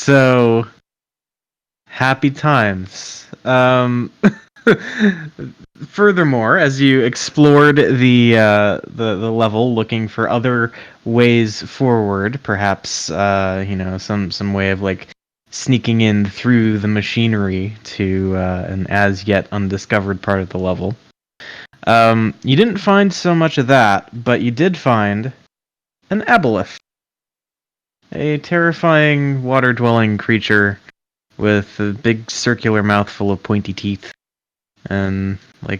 So happy times. Furthermore, as you explored the level, looking for other ways forward, perhaps some way of like sneaking in through the machinery to an as yet undiscovered part of the level. You didn't find so much of that, but you did find an aboleth, a terrifying water-dwelling creature with a big circular mouth full of pointy teeth and a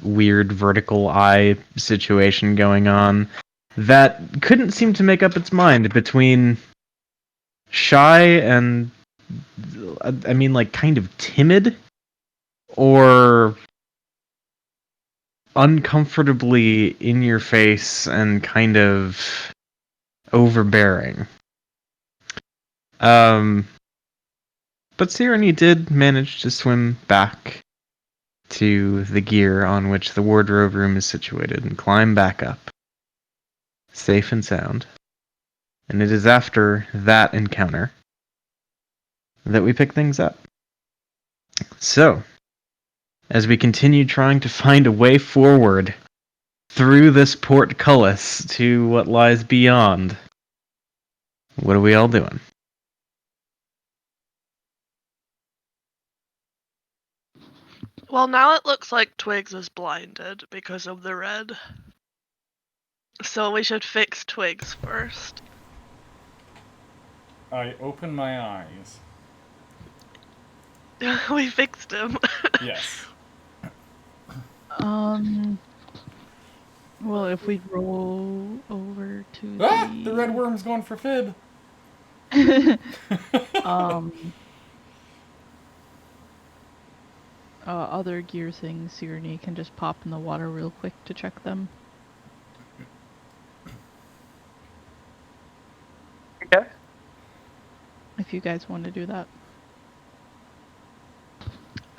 weird vertical eye situation going on that couldn't seem to make up its mind between shy and kind of timid or uncomfortably in your face and kind of overbearing. But Sirenny did manage to swim back to the gear on which the wardrobe room is situated and climb back up, safe and sound. And it is after that encounter that we pick things up. So, as we continue trying to find a way forward through this portcullis to what lies beyond, what are we all doing? Well, now it looks like Twigs is blinded because of the red. So we should fix Twigs first. I open my eyes. We fixed him. Yes. Well, if we roll over to The red worm's going for Fib. Other gear things, Sirenny can just pop in the water real quick to check them. Okay. If you guys want to do that.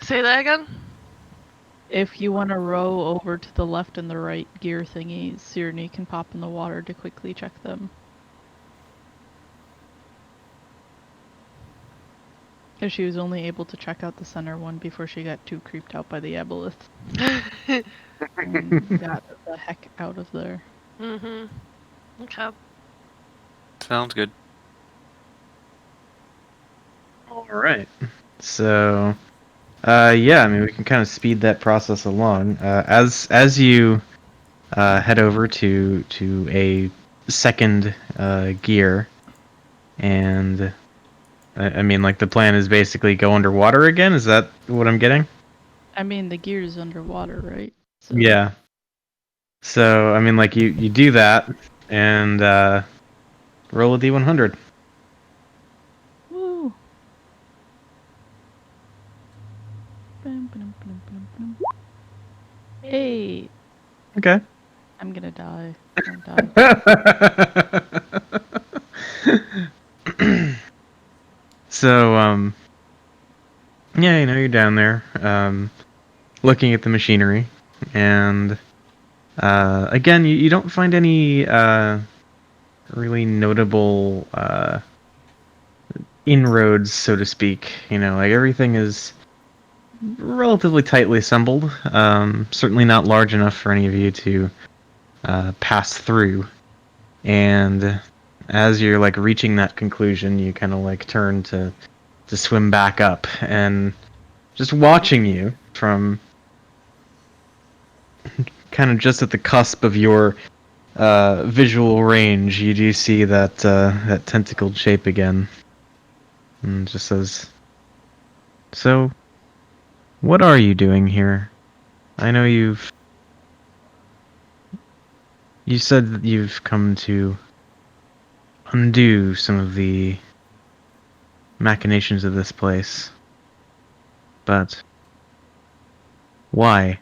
Say that again? If you want to row over to the left and the right gear thingies, Sirenny can pop in the water to quickly check them. Because she was only able to check out the center one before she got too creeped out by the aboleth. And got the heck out of there. Okay. Sounds good. Alright. So, we can kind of speed that process along. As you head over to a second gear, and the plan is basically go underwater again? Is that what I'm getting? I mean, the gear is underwater, right? So. Yeah. So, you do that, and roll a D100. Woo! Hey! Okay. I'm gonna die. So, you're down there, looking at the machinery, and again, you don't find any really notable inroads, so to speak. Everything is relatively tightly assembled. Certainly not large enough for any of you to pass through. And as you're reaching that conclusion, you kind of turn to swim back up, and just watching you from kind of just at the cusp of your visual range, you do see that tentacled shape again, and just says, "So, what are you doing here? I know you said that you've come to undo some of the machinations of this place, but why?"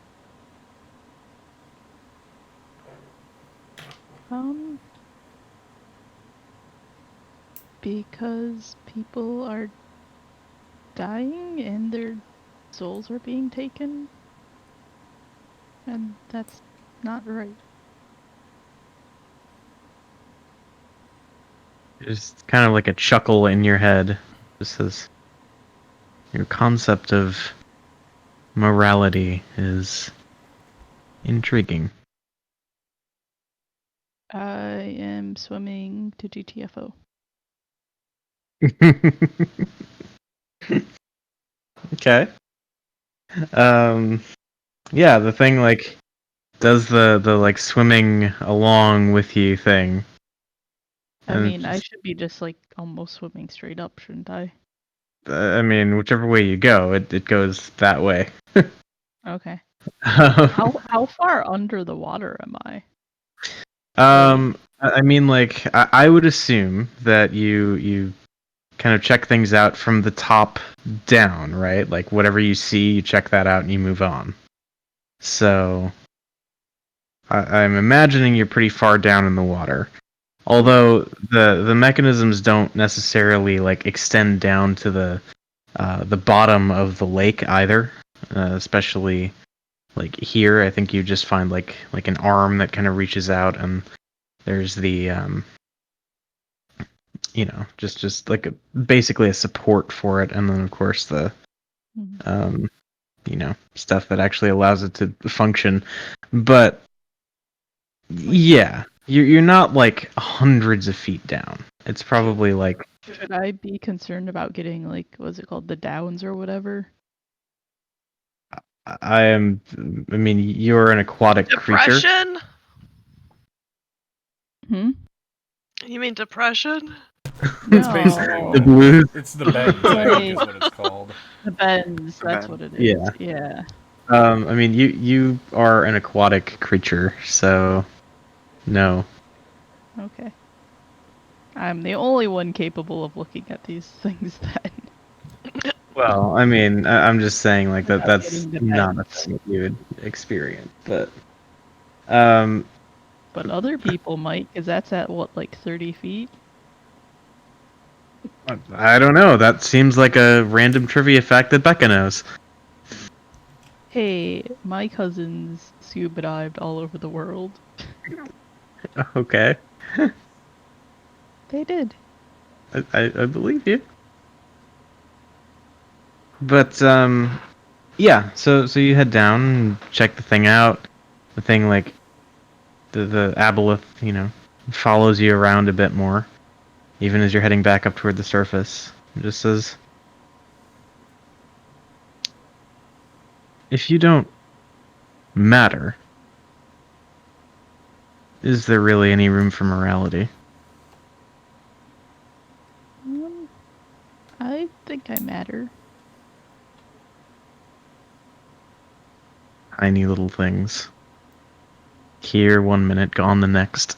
Because people are dying and their souls are being taken. And that's not right. Just kind of like a chuckle in your head. Just says, your concept of morality is intriguing. I am swimming to GTFO. Okay. Yeah, the thing like does the like swimming along with you thing. I And mean, I should be just like almost swimming straight up, shouldn't I? I mean, whichever way you go, it goes that way. Okay. Um, How far under the water am I? I mean, like I would assume that you kind of check things out from the top down, right? Like whatever you see, you check that out and you move on. So I'm imagining you're pretty far down in the water. Although the mechanisms don't necessarily like extend down to the bottom of the lake either, especially like here. I think you just find like an arm that kind of reaches out, and there's the just like basically a support for it, and then of course the Mhm. stuff that actually allows it to function. But yeah, you're not like hundreds of feet down. It's probably like Should I be concerned about getting like what's it called, the downs or whatever? I am. I mean, you're an aquatic creature. Depression? Hmm. You mean depression? It's basically No. The what blues. it's the bends, I think, is what it's called. The bends. The That's bend. what it is. Yeah. Yeah. I mean, you are an aquatic creature, so no. Okay. I'm the only one capable of looking at these things then. Well, I mean, I'm just saying like that. Without That's getting the not a bends. thing that you would experience, but um, But other people might, because that's at what, like 30 feet? I don't know. That seems like a random trivia fact that Becca knows. Hey, my cousins scuba dived all over the world. Okay, They did. I believe you. But yeah. So you head down and check the thing out. The thing like the aboleth, follows you around a bit more, even as you're heading back up toward the surface. It just says, if you don't matter, is there really any room for morality? I think I matter. Tiny little things. Here 1 minute, gone the next.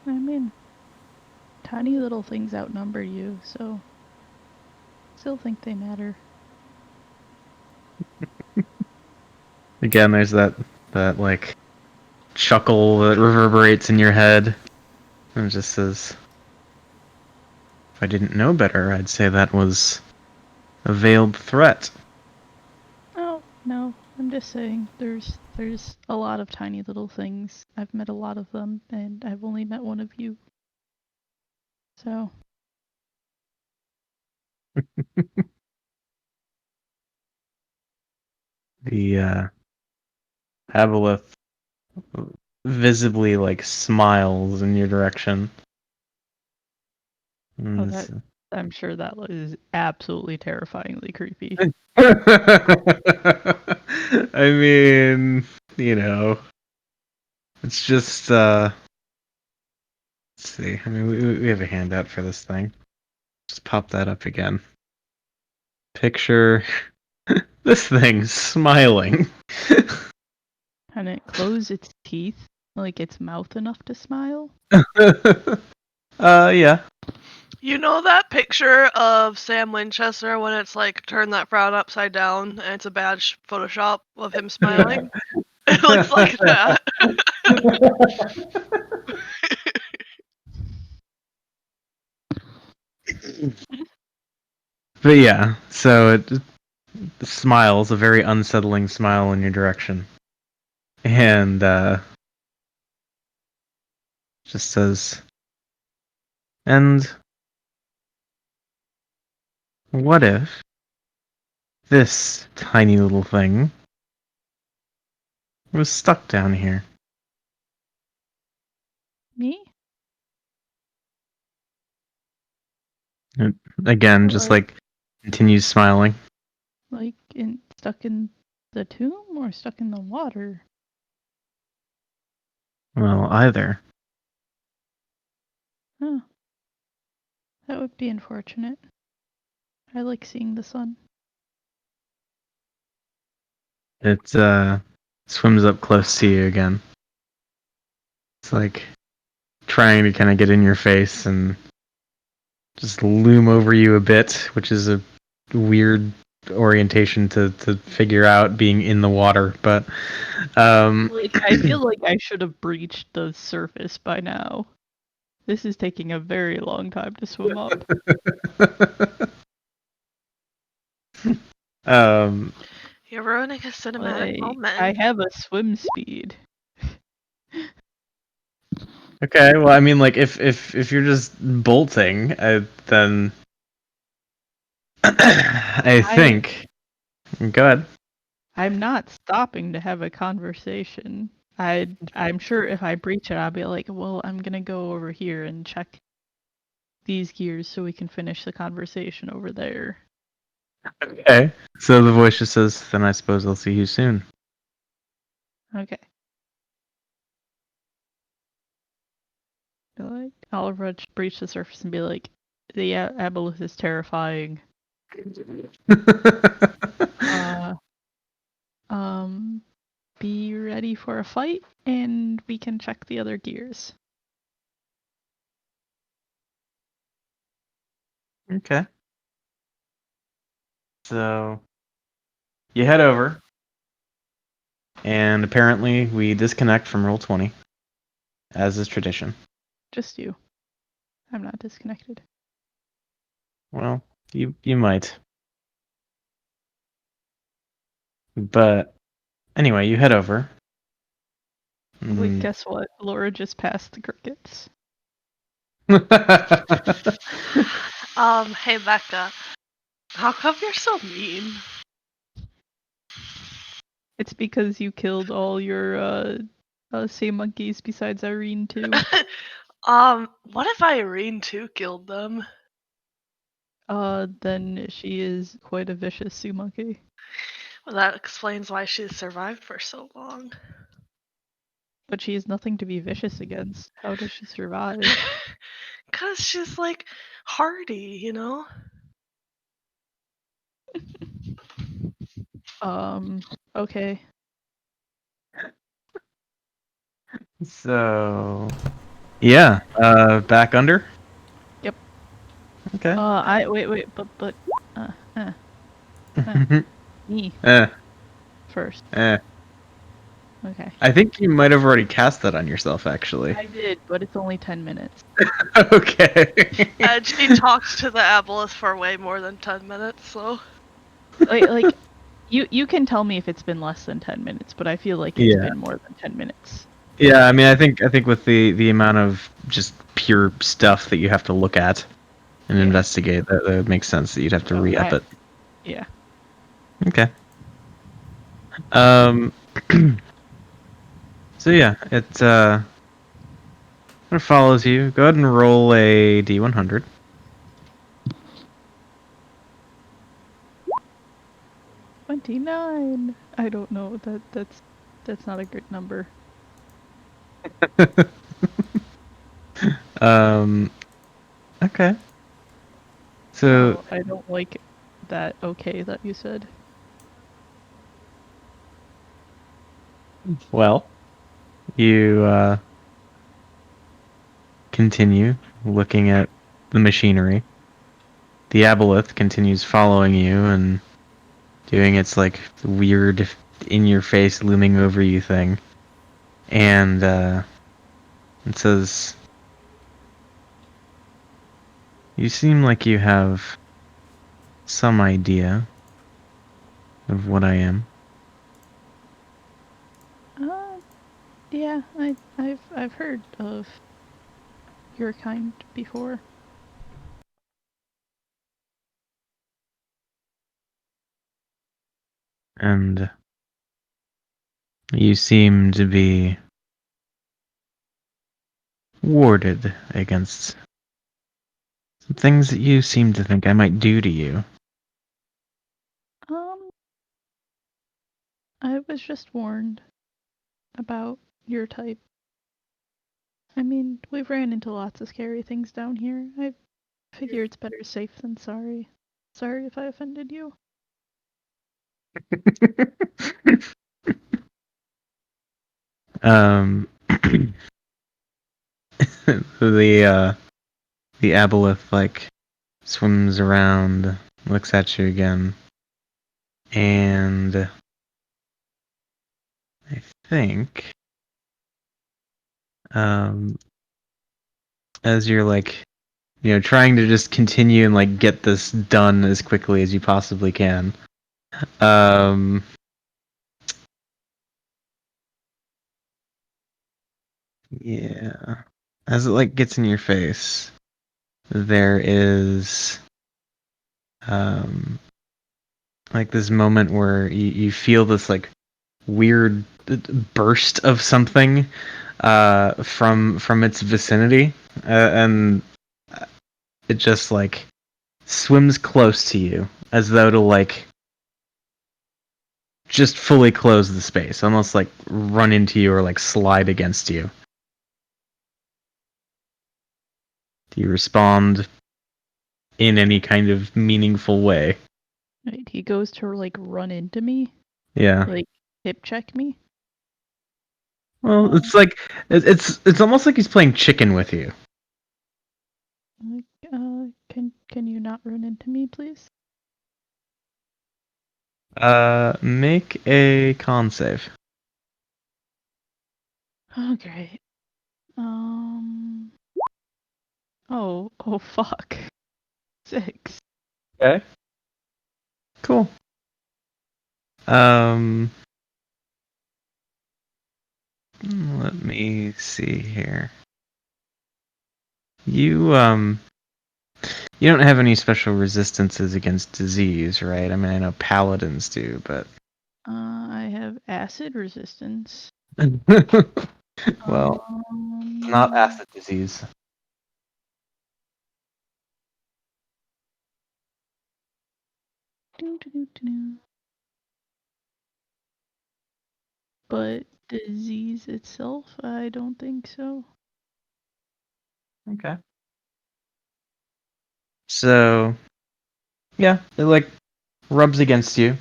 I mean, tiny little things outnumber you, so still think they matter. Again, there's that like chuckle that reverberates in your head. And it just says, if I didn't know better, I'd say that was a veiled threat. Oh, no, I'm just saying there's a lot of tiny little things. I've met a lot of them, and I've only met one of you. So, The aboleth visibly like smiles in your direction. oh, I'm sure that is absolutely terrifyingly creepy. I mean, it's just let's see. I mean, we have a handout for this thing. Just pop that up again. Picture this thing smiling. And it closed its teeth, like its mouth enough to smile. Yeah. You know that picture of Sam Winchester when it's like turn that frown upside down and it's a bad Photoshop of him smiling? It looks like that. But yeah, so it smiles, a very unsettling smile in your direction. and just says, "And what if this tiny little thing was stuck down here?" Me? And again, just Like- like continues smiling. Like stuck in the tomb or stuck in the water? Well, either. Huh. That would be unfortunate. I like seeing the sun. It swims up close to you again. It's like trying to kind of get in your face and just loom over you a bit, which is a weird orientation to figure out being in the water. But Like, I feel like I should have breached the surface by now. This is taking a very long time to swim up. um, You're ruining a cinematic Like, moment. I have a swim speed. okay, well, I mean, like if you're just bolting, then I think. Go ahead. I'm not stopping to have a conversation. I'm sure if I breach it, I'll be like, well, I'm gonna go over here and check these gears so we can finish the conversation over there. Okay. So the voice just says, "Then I suppose I'll see you soon." Okay. Be like, I'll breach the surface and be like, the aboleth is terrifying. Uh, be ready for a fight, and we can check the other gears. Okay. So you head over, and apparently we disconnect from Roll 20, as is tradition. Just you. I'm not disconnected. Well, you might. But anyway, you head over. Like, guess what? Laura just passed the crickets. Hey Becca. How come you're so mean? It's because you killed all your sea monkeys besides Irene too. What if Irene too killed them? Then she is quite a vicious sea monkey. Well, that explains why she's survived for so long. But she has nothing to be vicious against. How does she survive? Cause she's like hardy, you know? Okay. So yeah, back under. Yep. Okay. Wait, but me eh, first. eh. Okay. I think you might have already cast that on yourself, actually. I did, but it's only 10 minutes. Okay. And she talked to the aboleth for way more than 10 minutes, so. Like, you can tell me if it's been less than 10 minutes, but I feel like it's been more than 10 minutes. Yeah, I mean, I think with the amount of just pure stuff that you have to look at and investigate, that makes sense that you'd have to re-up it. Yeah. Okay. So yeah, it follows you. Go ahead and roll a D100. $29. I don't know. That's not a good number. Okay. So No, I don't like that okay that you said. well, you continue looking at the machinery. The aboleth continues following you and doing its like weird in your face looming over you thing. And it says, "You seem like you have some idea of what I am." Yeah, I've heard of your kind before. And you seem to be warded against some things that you seem to think I might do to you. I was just warned about your type. I mean, we've ran into lots of scary things down here. I figure it's better safe than sorry. Sorry if I offended you. um, the aboleth like swims around, looks at you again, and I think as you're like, trying to just continue and like get this done as quickly as you possibly can. Yeah. As it like gets in your face, there is like this moment where you feel this like weird burst of something from its vicinity, and it just like swims close to you as though to like just fully close the space, almost like run into you or like slide against you. Do you respond in any kind of meaningful way? Right, he goes to like run into me, Yeah. like hip check me. Well, it's like it's almost like he's playing chicken with you. Like, can you not run into me, please? Make a con save. Oh, great. Oh, fuck. 6. Okay. Cool. Let me see here. You don't have any special resistances against disease, right? I mean, I know paladins do, but I have acid resistance. well, not acid disease. Doo-doo-doo-doo. But disease itself, I don't think so. Okay. So, yeah, it like rubs against you.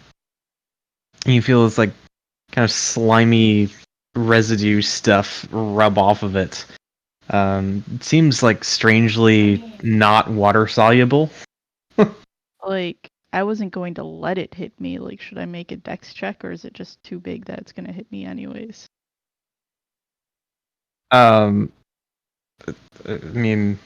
And you feel this like kind of slimy residue stuff rub off of it. It seems like strangely not water soluble. Like, I wasn't going to let it hit me. Like, should I make a dex check or is it just too big that it's gonna hit me anyways? I mean,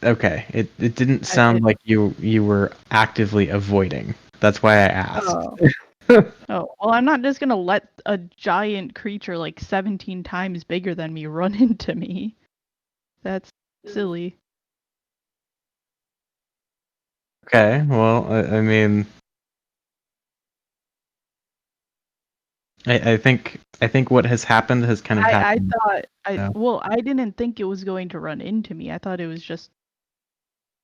okay. It didn't sound like you were actively avoiding. That's why I asked. Oh. Oh, well, I'm not just gonna let a giant creature like 17 times bigger than me run into me. That's silly. Okay, well, I mean, I think what has happened has kind of I happened. thought Yeah. well, I didn't think it was going to run into me. I thought it was just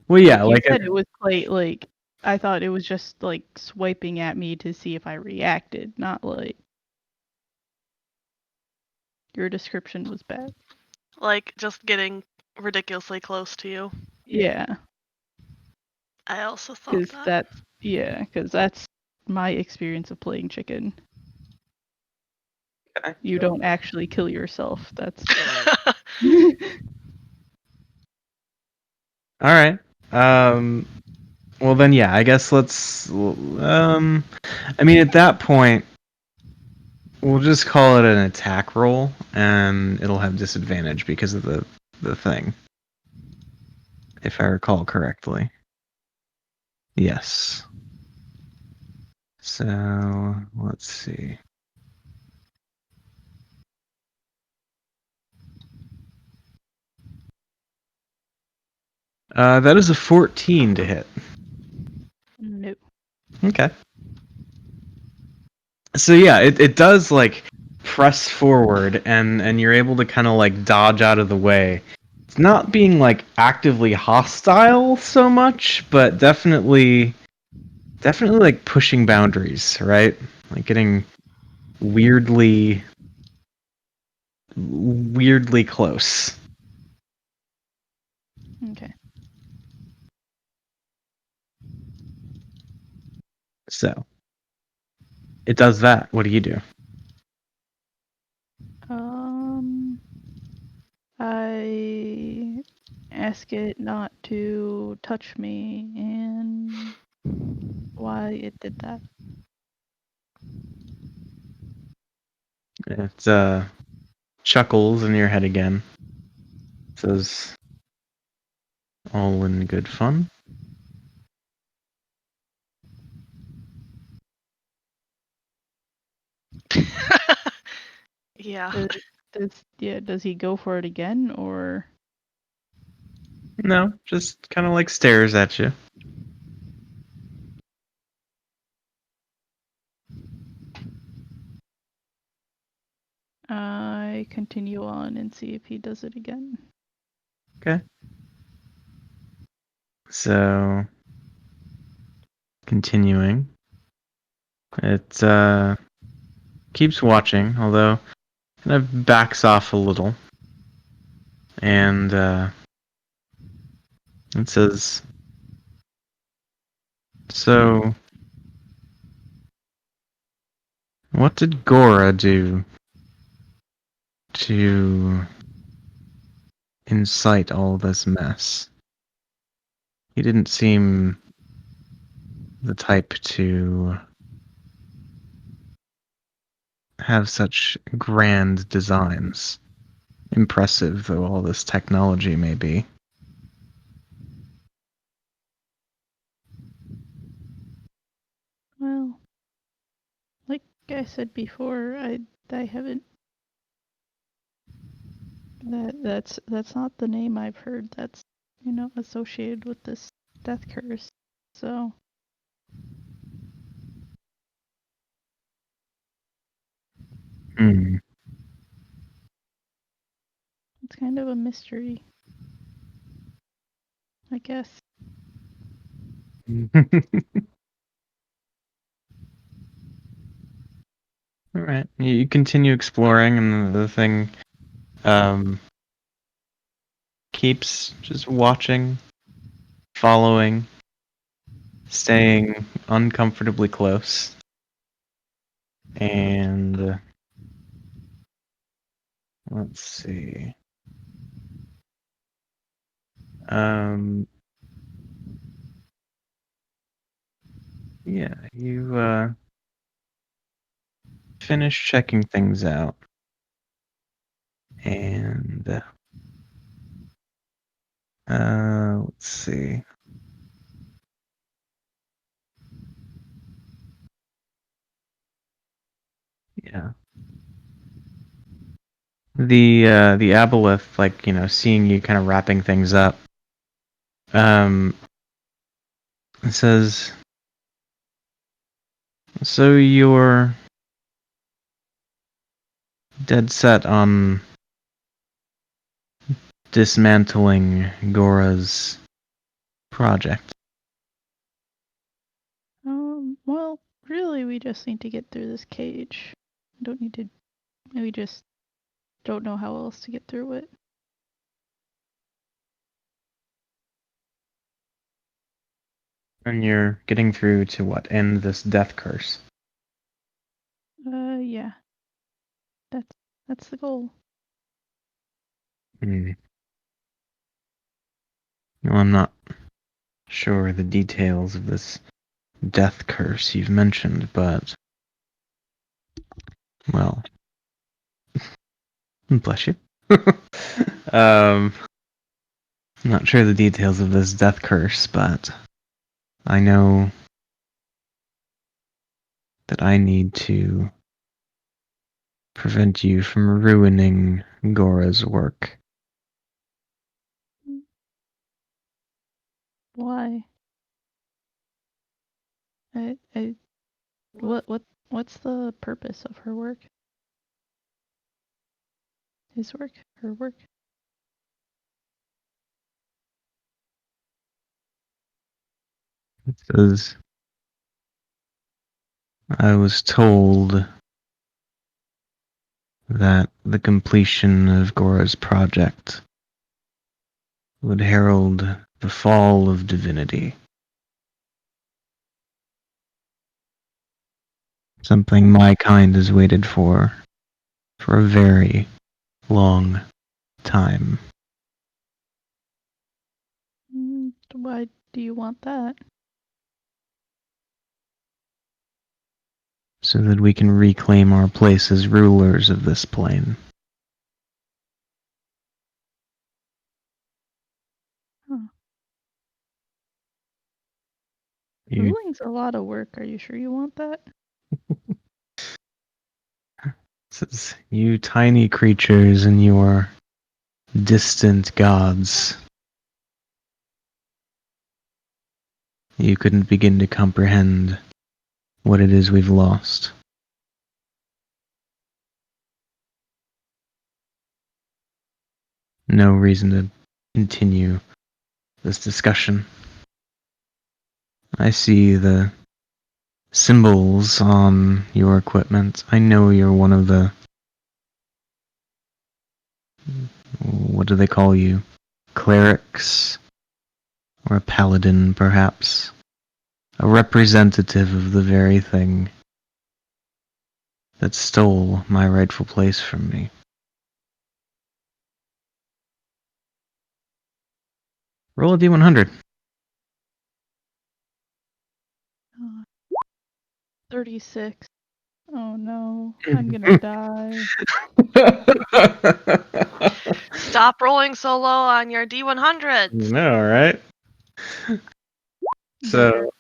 Well, yeah, you like said it was like I thought it was just like swiping at me to see if I reacted, not like your description was bad. Like just getting ridiculously close to you. Yeah, I also thought that. because that's my experience of playing chicken. Okay. You don't actually kill yourself. That's All right. Well then, yeah. I guess let's. I mean, at that point, we'll just call it an attack roll, and it'll have disadvantage because of the thing, if I recall correctly. Yes. So let's see. That is a 14 to hit. No. Okay. So yeah, it does like press forward and you're able to kind of like dodge out of the way. It's not being like actively hostile so much, but definitely like pushing boundaries, right? Like getting weirdly close. Okay. So it does that. What do you do? I ask it not to touch me and why it did that. It chuckles in your head again. Says, all in good fun. Yeah. Does he go for it again or? No, just kind of like stares at you. I continue on and see if he does it again. Okay. So, continuing. It keeps watching, although kind of backs off a little. And it says, so, what did Gora do to incite all this mess? He didn't seem the type to have such grand designs, impressive though all this technology may be. Well, like I said before, I haven't. That's not the name I've heard. That's associated with this death curse. So Hmm. it's kind of a mystery, I guess. All right, you continue exploring, and the thing keeps just watching, following, staying uncomfortably close, and let's see. Yeah, you finish checking things out, and let's see. Yeah. The aboleth, like, seeing you kind of wrapping things up, it says, so you're dead set on dismantling Gora's project. Well, really, we just need to get through this cage. Don't need to. We just don't know how else to get through it. And you're getting through to what? End this death curse. Yeah. That's the goal. Hmm. Well, I'm not sure the details of this death curse you've mentioned, but well, bless you. I'm not sure the details of this death curse, but I know that I need to prevent you from ruining Gora's work. Why? I what's the purpose of her work? His work? Her work? It says, I was told that the completion of Gora's project would herald the fall of divinity. Something my kind has waited for a very long time. Why do you want that? So that we can reclaim our place as rulers of this plane. Huh. You, Ruling's a lot of work. Are you sure you want that? says, you tiny creatures and your distant gods. You couldn't begin to comprehend what it is we've lost. No reason to continue this discussion. I see the symbols on your equipment. I know you're one of the... What do they call you? Clerics? Or a paladin, perhaps? A representative of the very thing that stole my rightful place from me. Roll a d100. 36. Oh no, I'm gonna die. Stop rolling so low on your D100s. No, right? So...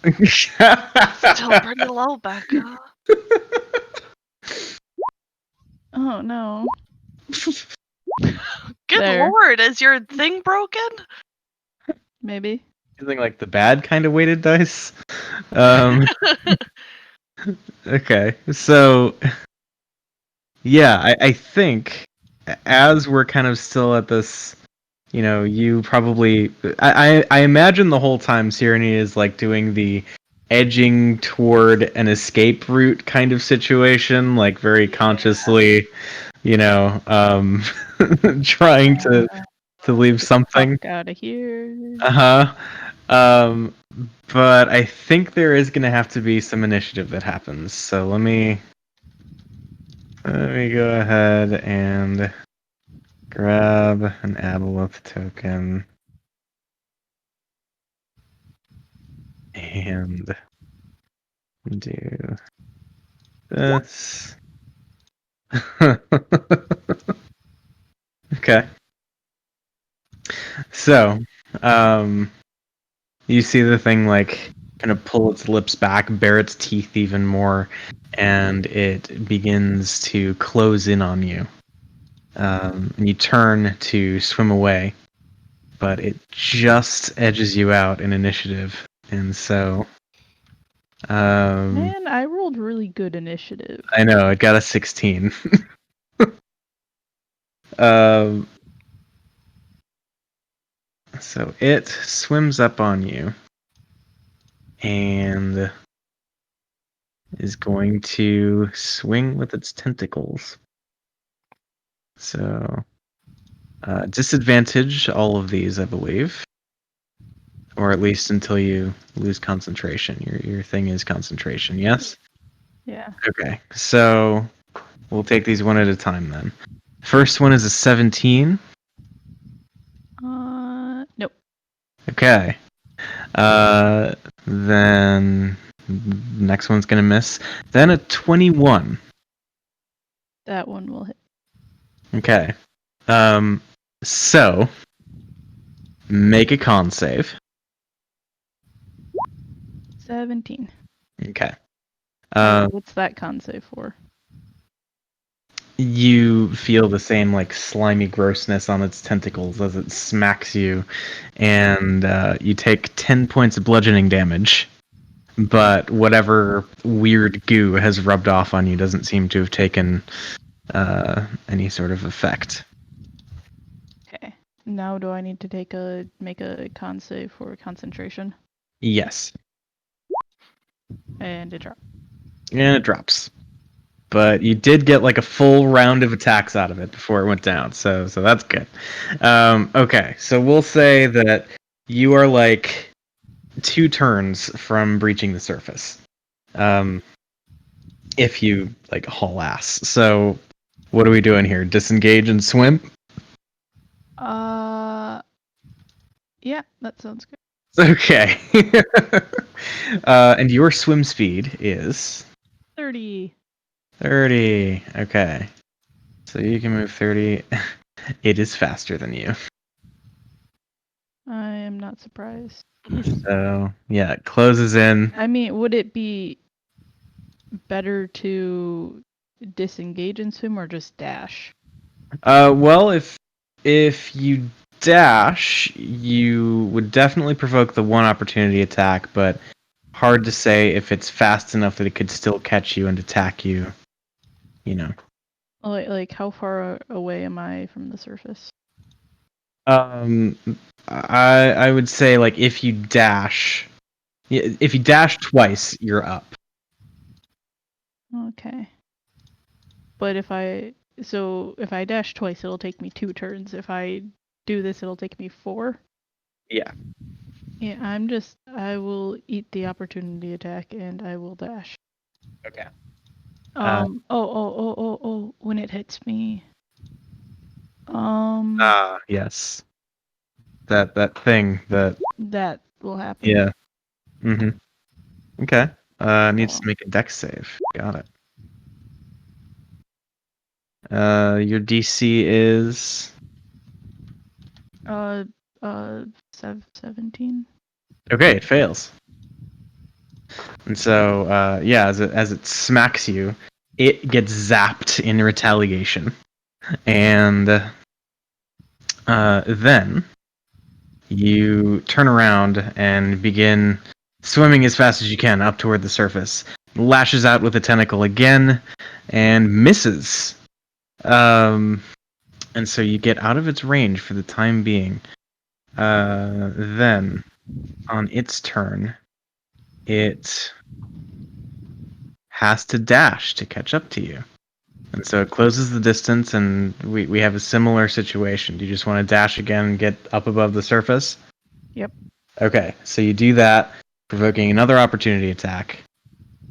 Still pretty low, Becca. Oh no. Good There. lord, is your thing broken? Maybe. Using like the bad kind of weighted dice. Okay, so yeah, I think as we're kind of still at this, you know, you probably I imagine the whole time Tyranny is like doing the edging toward an escape route kind of situation, like very consciously, you know, trying to leave something. Fuck out of here. Uh-huh. But I think there is going to have to be some initiative that happens. So let me go ahead and grab an Aboleth token and do this. Okay. So, you see the thing like kind of pull its lips back, bare its teeth even more, and it begins to close in on you. And you turn to swim away, but it just edges you out in initiative, and so. Man, I rolled really good initiative. I know, it got a 16. So it swims up on you and is going to swing with its tentacles. So, disadvantage all of these, I believe. Or at least until you lose concentration. Your thing is concentration, yes? Yeah. Okay, so we'll take these one at a time then. First one is a 17. Nope. Okay. Then next one's gonna miss. Then a 21. That one will hit. Okay. So make a con save. 17. Okay. What's that con save for? You feel the same like slimy grossness on its tentacles as it smacks you, and you take 10 points of bludgeoning damage. But whatever weird goo has rubbed off on you doesn't seem to have taken any sort of effect. Okay. Now do I need to make a con save for concentration? Yes, And it dropped. and it drops. But you did get like a full round of attacks out of it before it went down, so that's good. Okay, so we'll say that you are like 2 turns from breaching the surface. If you like haul ass. So what are we doing here? Disengage and swim? Yeah, that sounds good. Okay. And your swim speed is 30. 30. Okay. So you can move 30. It is faster than you. I am not surprised. So, yeah, it closes in. I mean, would it be better to disengage and swim or just dash? Well, if you dash, you would definitely provoke the one opportunity attack, but hard to say if it's fast enough that it could still catch you and attack you. You know. Like how far away am I from the surface? I would say like if you dash twice, you're up. Okay. But if I dash twice, it'll take me 2 turns. If I do this, it'll take me 4. Yeah. Yeah, I will eat the opportunity attack and I will dash. Okay. When it hits me. Yes. That thing that. That will happen. Yeah. Mhm. Okay. Needs to make a dex save. Got it. Your DC is 17. okay. It fails. And so, yeah, as it smacks you, it gets zapped in retaliation, and then you turn around and begin swimming as fast as you can up toward the surface. Lashes out with a tentacle again, and misses. And so you get out of its range for the time being. Then, on its turn, it has to dash to catch up to you. And so it closes the distance, and we have a similar situation. Do you just want to dash again and get up above the surface? Yep. Okay, so you do that, provoking another opportunity attack.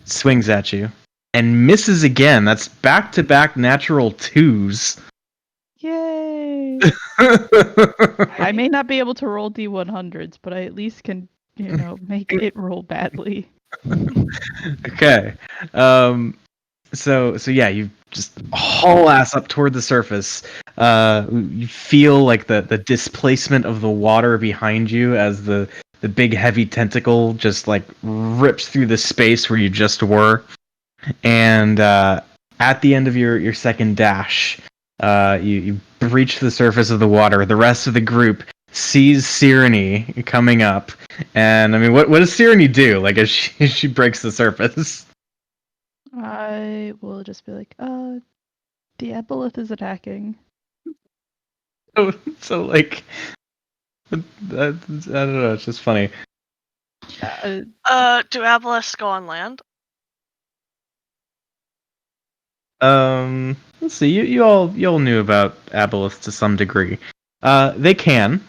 Swings at you, and misses again. That's back-to-back natural 2s. Yay! I may not be able to roll D100s, but I at least can, make it roll badly. Okay. So yeah, you just haul ass up toward the surface. You feel like the displacement of the water behind you as the big heavy tentacle just like rips through the space where you just were. And at the end of your second dash, you breach the surface of the water. The rest of the group sees Cyrene coming up, and I mean, what does Cyrene do? Like as she breaks the surface? I will just be like, the Ebolith is attacking. So like, I don't know. It's just funny. Do Abelisks go on land? Let's see. You all knew about Aboleths to some degree. They can.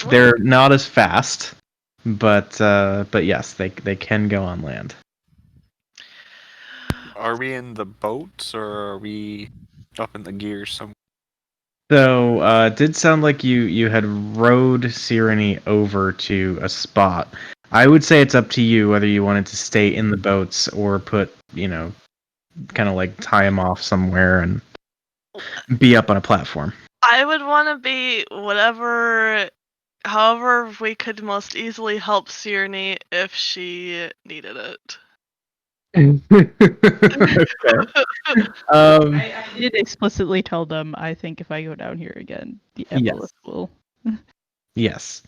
They're not as fast, but yes, they can go on land. Are we in the boats or are we up in the gears somewhere? So, it did sound like you had rowed Cyrene over to a spot. I would say it's up to you whether you wanted to stay in the boats or put, kind of like tie him off somewhere and be up on a platform. I would want to be however we could most easily help Cyrene if she needed it. Okay. Um, I did explicitly tell them I think if I go down here again, the Yes. Evelith will. yes.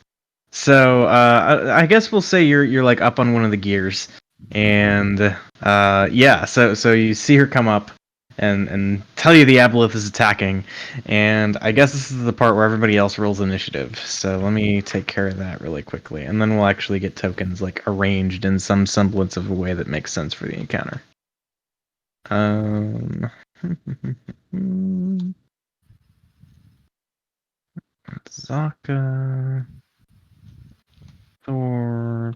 So I guess we'll say you're like up on one of the gears, and yeah. So you see her come up, and tell you the aboleth is attacking, and I guess this is the part where everybody else rolls initiative. So let me take care of that really quickly, and then we'll actually get tokens like arranged in some semblance of a way that makes sense for the encounter. Zaka, Thor.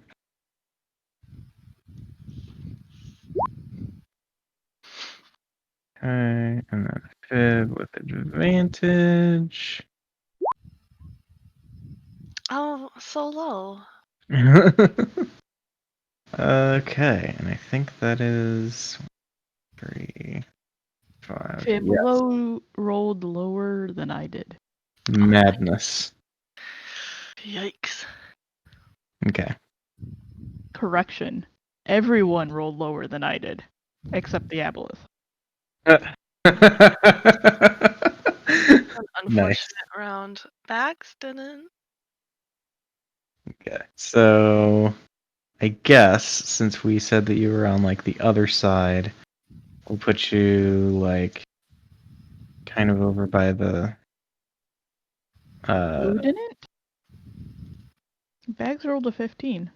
Okay, and then Fib with advantage. Oh, so low. Okay, and I think that is 3, 5. Fib Yes. rolled lower than I did. Madness. Yikes. Okay. Correction. Everyone rolled lower than I did, except the Aboleth. An unfortunate Nice. round. Bags didn't. Okay, so I guess since we said that you were on like the other side, we'll put you like kind of over by the Who didn't? Bags rolled a 15.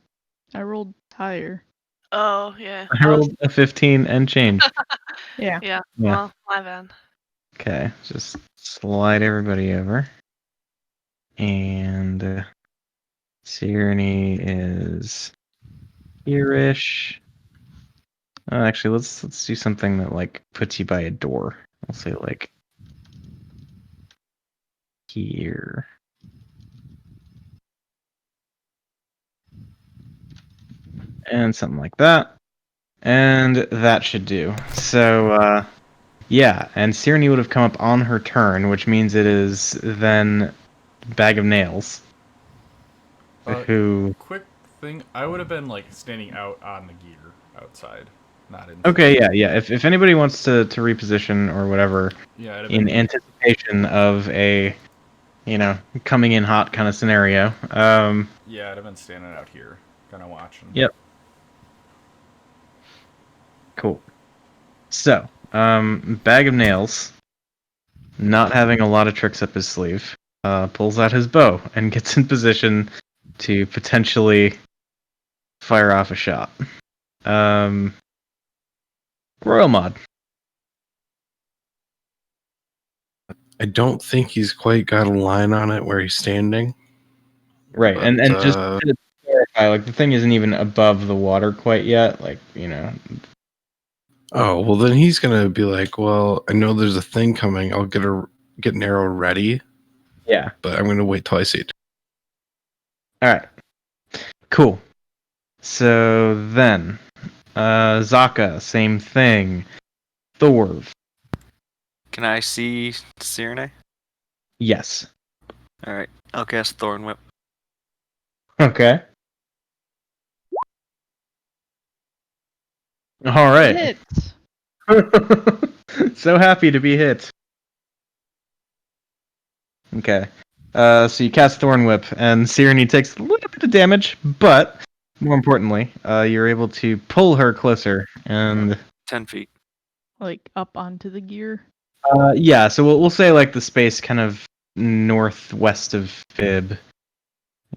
I rolled higher. Oh, yeah. I rolled a 15 and change. Yeah. Yeah, Yeah. well, my bad. Okay, just slide everybody over. And Sigourney is here-ish. Actually, let's do something that like puts you by a door. I'll say like here. And something like that. And that should do. So yeah, and Sigourney would have come up on her turn, which means it is then Bag of Nails. Who Quick thing, I would have been like standing out on the gear outside, not in. Okay, yeah. If anybody wants to reposition or whatever Yeah, I'd have in been. anticipation of a, coming in hot kind of scenario. Yeah, I'd have been standing out here, kind of watching. Yep. Cool. So, Bag of Nails, not having a lot of tricks up his sleeve, pulls out his bow and gets in position to potentially fire off a shot. Royal Mod. I don't think he's quite got a line on it where he's standing. Right, But, and just to clarify, like the thing isn't even above the water quite yet. Like, Oh, well then he's gonna be like, well, I know there's a thing coming. I'll get an arrow ready, yeah. but I'm gonna wait till I see it. All right. Cool. So then, Zaka, same thing. Thorv, Can I see Cyrene? yes. Alright, I'll cast Thorn Whip. Okay. All right. Hits. So happy to be hit. Okay. So you cast Thorn Whip, and Sigourney takes a little bit of damage, but more importantly, you're able to pull her closer. And 10 feet. Like up onto the gear. yeah, so we'll say like the space kind of northwest of Fib,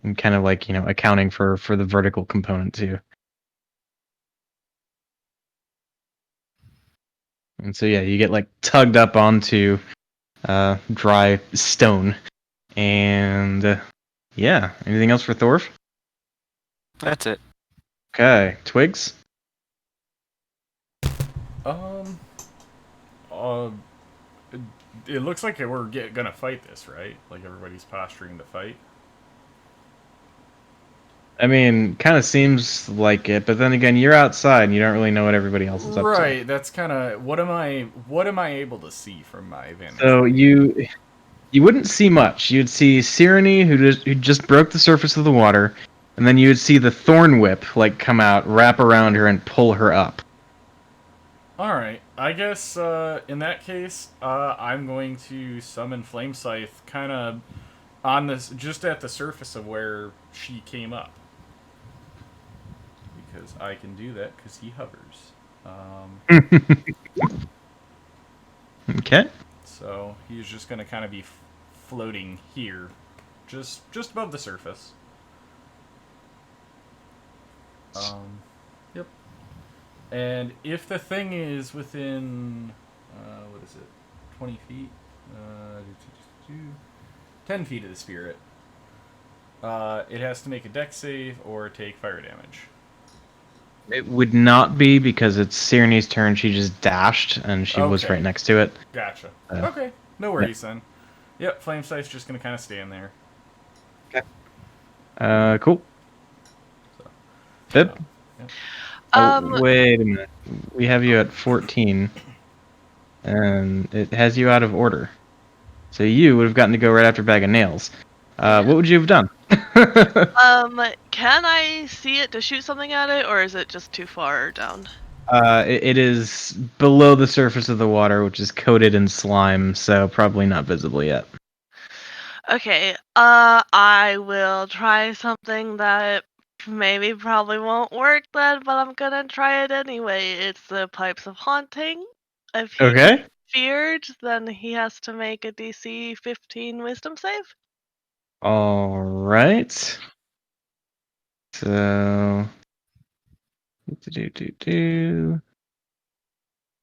and kind of like accounting for the vertical component too. And so yeah, you get like tugged up onto dry stone. And yeah, anything else for Thorf? That's it. Okay, Twigs. It looks like we're gonna fight this, right? Like everybody's posturing to fight. I mean, kind of seems like it, but then again, you're outside and you don't really know what everybody else is up to. Right. That's kind of what am I able to see from my vantage? So you wouldn't see much. You'd see Sigourney, who just broke the surface of the water, and then you would see the Thorn Whip like come out, wrap around her, and pull her up. Alright, I guess in that case, I'm going to summon Flame Scythe kind of on this, just at the surface of where she came up. Because I can do that because he hovers. Okay. So he's just going to kind of be floating here, just above the surface. Yep. And if the thing is within, what is it, 20 feet? 10 feet of the spirit, it has to make a dex save or take fire damage. It would not be because it's Cyreni's turn. She just dashed and she was Okay. right next to it. Gotcha. Okay, no worries then. Yep, Flame Scythe's just going to kind of stand there. Cool. Bib? Wait a minute. We have you at 14, and it has you out of order. So you would have gotten to go right after Bag of Nails. What would you have done? Can I see it to shoot something at it, or is it just too far down? It is below the surface of the water, which is coated in slime, so probably not visible yet. Okay, I will try something that probably won't work then, but I'm gonna try it anyway. It's the Pipes of Haunting. If he Okay. feared, then he has to make a DC 15 Wisdom save. All right. So,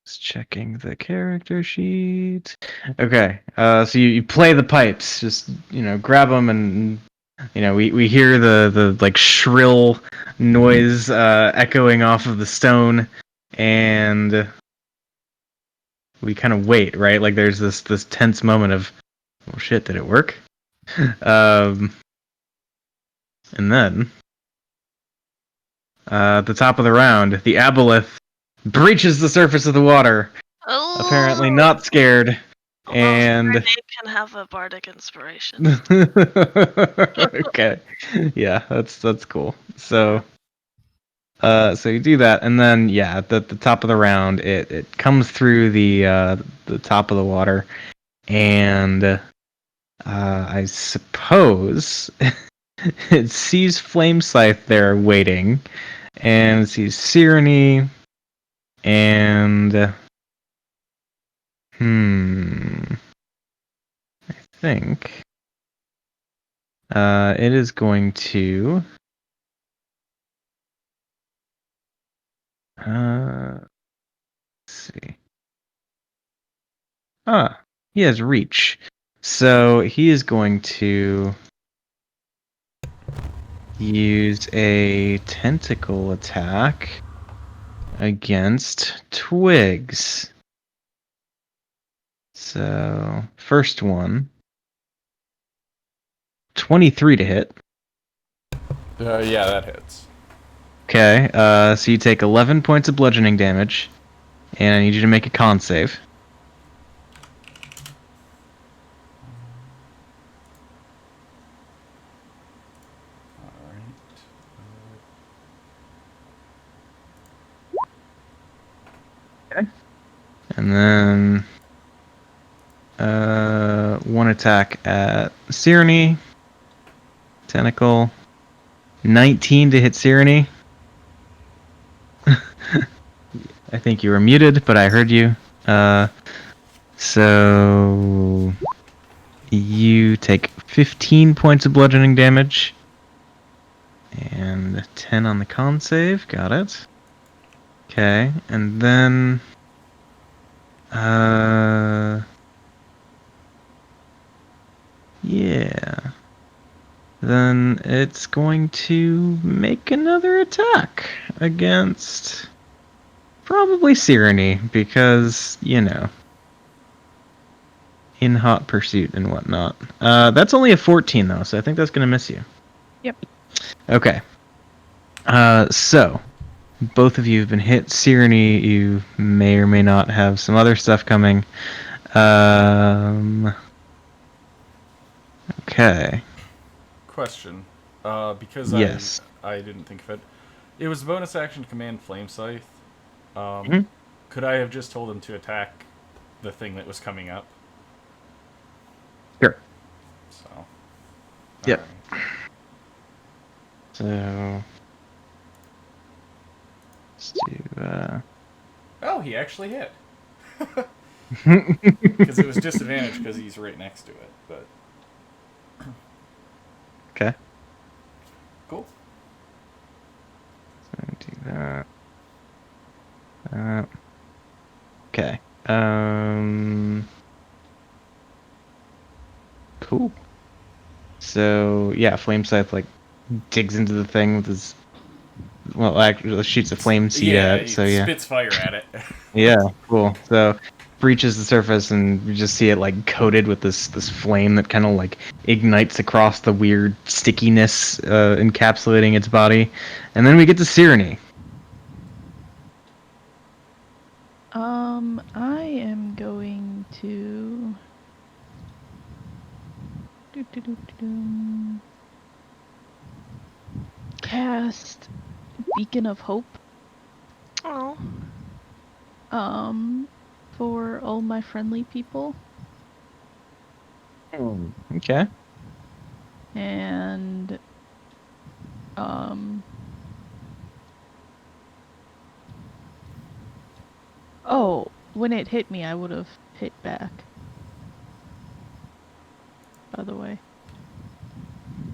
just checking the character sheet. Okay. So you play the pipes. Just grab them, and we hear the like shrill noise echoing off of the stone, and we kind of wait, right? Like there's this tense moment of, oh shit, did it work? And then at the top of the round, the aboleth breaches the surface of the water, Oh, apparently not scared, and Renee can have a bardic inspiration. okay, yeah, that's cool. So you do that, and then at the top of the round, it comes through the top of the water, and I suppose it sees Flame Scythe there waiting, and it sees Cyrene, and I think it is going to let's see. He has reach. So he is going to use a tentacle attack against Twigs. So, first one. 23 to hit. Yeah, that hits. Okay, so you take 11 points of bludgeoning damage, and I need you to make a con save. Okay. And then one attack at Cyrene. Tentacle. 19 to hit Cyrene. I think you were muted, but I heard you. So you take 15 points of bludgeoning damage. And 10 on the con save. Got it. Okay, and then then it's going to make another attack against probably Cyrene, because in hot pursuit and whatnot. That's only a 14 though, so I think that's gonna miss you. Yep. Okay. So both of you have been hit. Cyrene, you may or may not have some other stuff coming. Okay. Question. Because yes. I didn't think of it. It was bonus action to command Flame Scythe. Mhm. Could I have just told him to attack the thing that was coming up? Sure. So. Yep. alright. So let's do. Oh, he actually hit. Because it was disadvantaged because he's right next to it. But Okay. cool. So do that. Okay. Cool. So yeah, Flame Scythe like digs into the thing with his. Well, actually, shoots a flame seed at it. He So yeah. spits fire at it. Yeah. Cool. So breaches the surface, and you just see it like coated with this flame that kind of like ignites across the weird stickiness encapsulating its body, and then we get to Cyrene. I am going to cast Beacon of Hope. Oh. For all my friendly people. Okay. And oh, when it hit me, I would have hit back. By the way.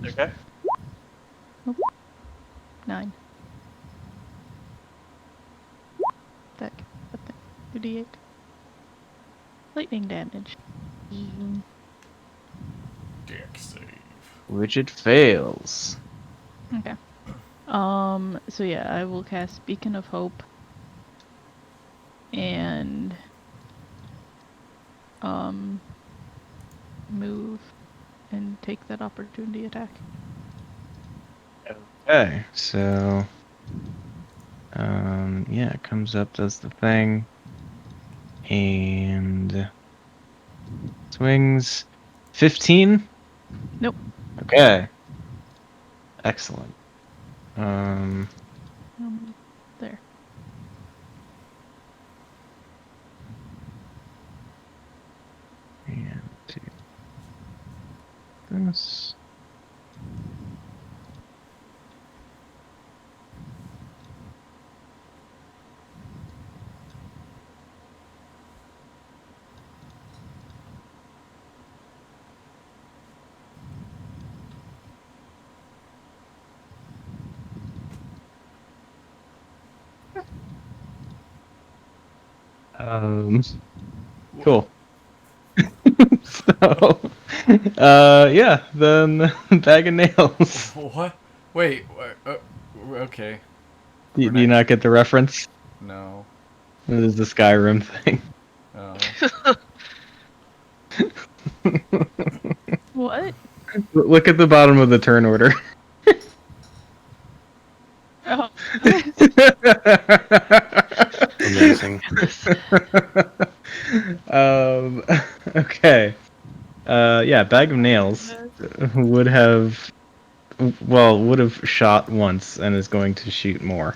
Okay. 9. Deck. 2d8. Lightning damage. Deck save. Which it fails. Okay. So yeah, I will cast Beacon of Hope. And move and take that opportunity attack. Okay, so yeah, it comes up, does the thing, and swings 15. Nope. Okay, excellent. There. And do this. Cool. So, yeah, then Bag of Nails. What? Wait. Okay. Do you not get the reference? No. It is the Skyrim thing. Oh. What? Look at the bottom of the turn order. Oh. Amazing. Okay. Yeah, Bag of Nails would have shot once and is going to shoot more.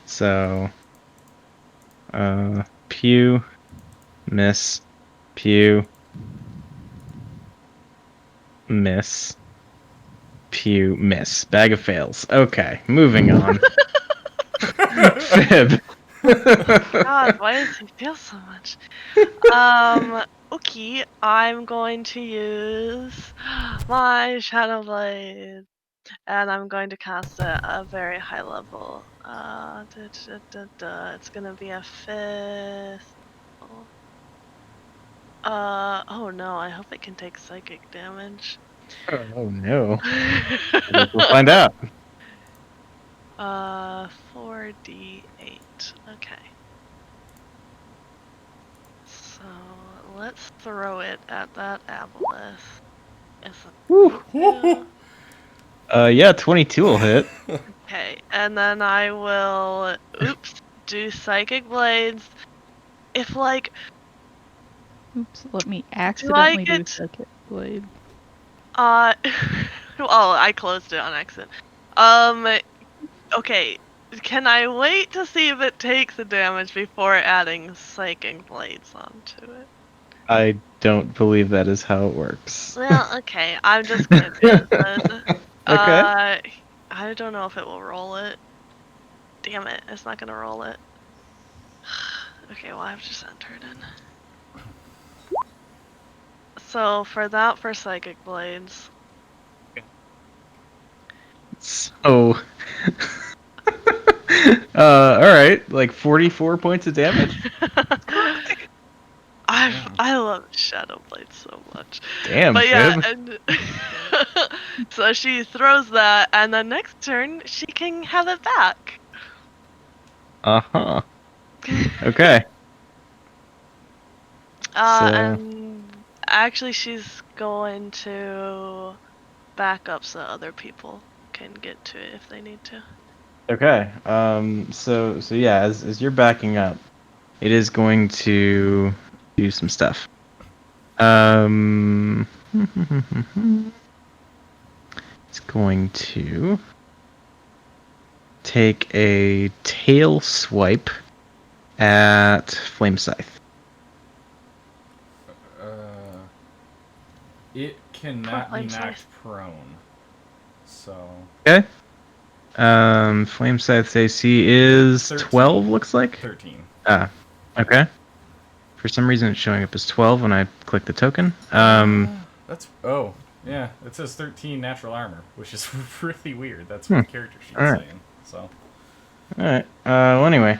So pew, miss, pew, miss, pew, miss. Bag of fails. Okay, moving on. Fib. God, why does he feel so much? Okay, I'm going to use my Shadow Blade, and I'm going to cast it at a very high level. It's gonna be a 5th. Oh no, I hope it can take psychic damage. Oh no. We'll find out. 4d8. Okay. So let's throw it at that aboleth. Woo. Yeah, 22 will hit. Okay, and then I will do psychic blades. If like Oops, let me accidentally do get- Psychic Blade. well, I closed it on accident. Okay, Can I wait to see if it takes the damage before adding Psychic Blades onto it? I don't believe that is how it works. Well, okay, I'm just gonna do it then. Okay. I don't know if it will roll it. Damn it, it's not gonna roll it. Okay, well, I've just entered in. So, for Psychic Blades. So, all right, like 44 points of damage. I love Shadow Blade so much. Damn, But yeah, Fib. and so she throws that, and the next turn she can have it back. Uh-huh. Okay. So- And actually, she's going to back up so other people can get to it if they need to. Okay. So yeah, as you're backing up, it is going to do some stuff. It's going to take a tail swipe at Flame Scythe. It cannot be Flame Scythe. knocked prone. So Okay. Flame Scythe's AC is 13. 12, looks like. 13. Ah, okay. For some reason, it's showing up as 12 when I click the token. That's yeah. It says 13 natural armor, which is really weird. That's what the character sheet's Alright. saying. So All right. Well, anyway,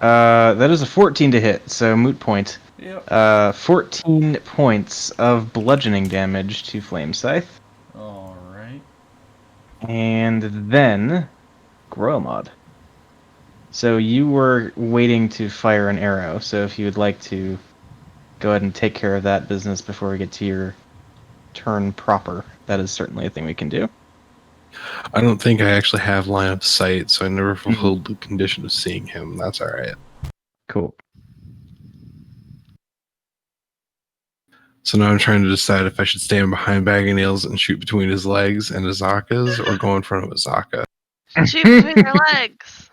that is a 14 to hit, so moot point. yep. 14 points of bludgeoning damage to Flame Scythe, All right. and then Gromod. So you were waiting to fire an arrow. So if you would like to go ahead and take care of that business before we get to your turn proper, that is certainly a thing we can do. I don't think I actually have line of sight, so I never fulfilled the condition of seeing him. That's all right. Cool. So now I'm trying to decide if I should stand behind Bag of Nails and shoot between his legs and Azaka's, or go in front of Azaka. Shoot between her legs.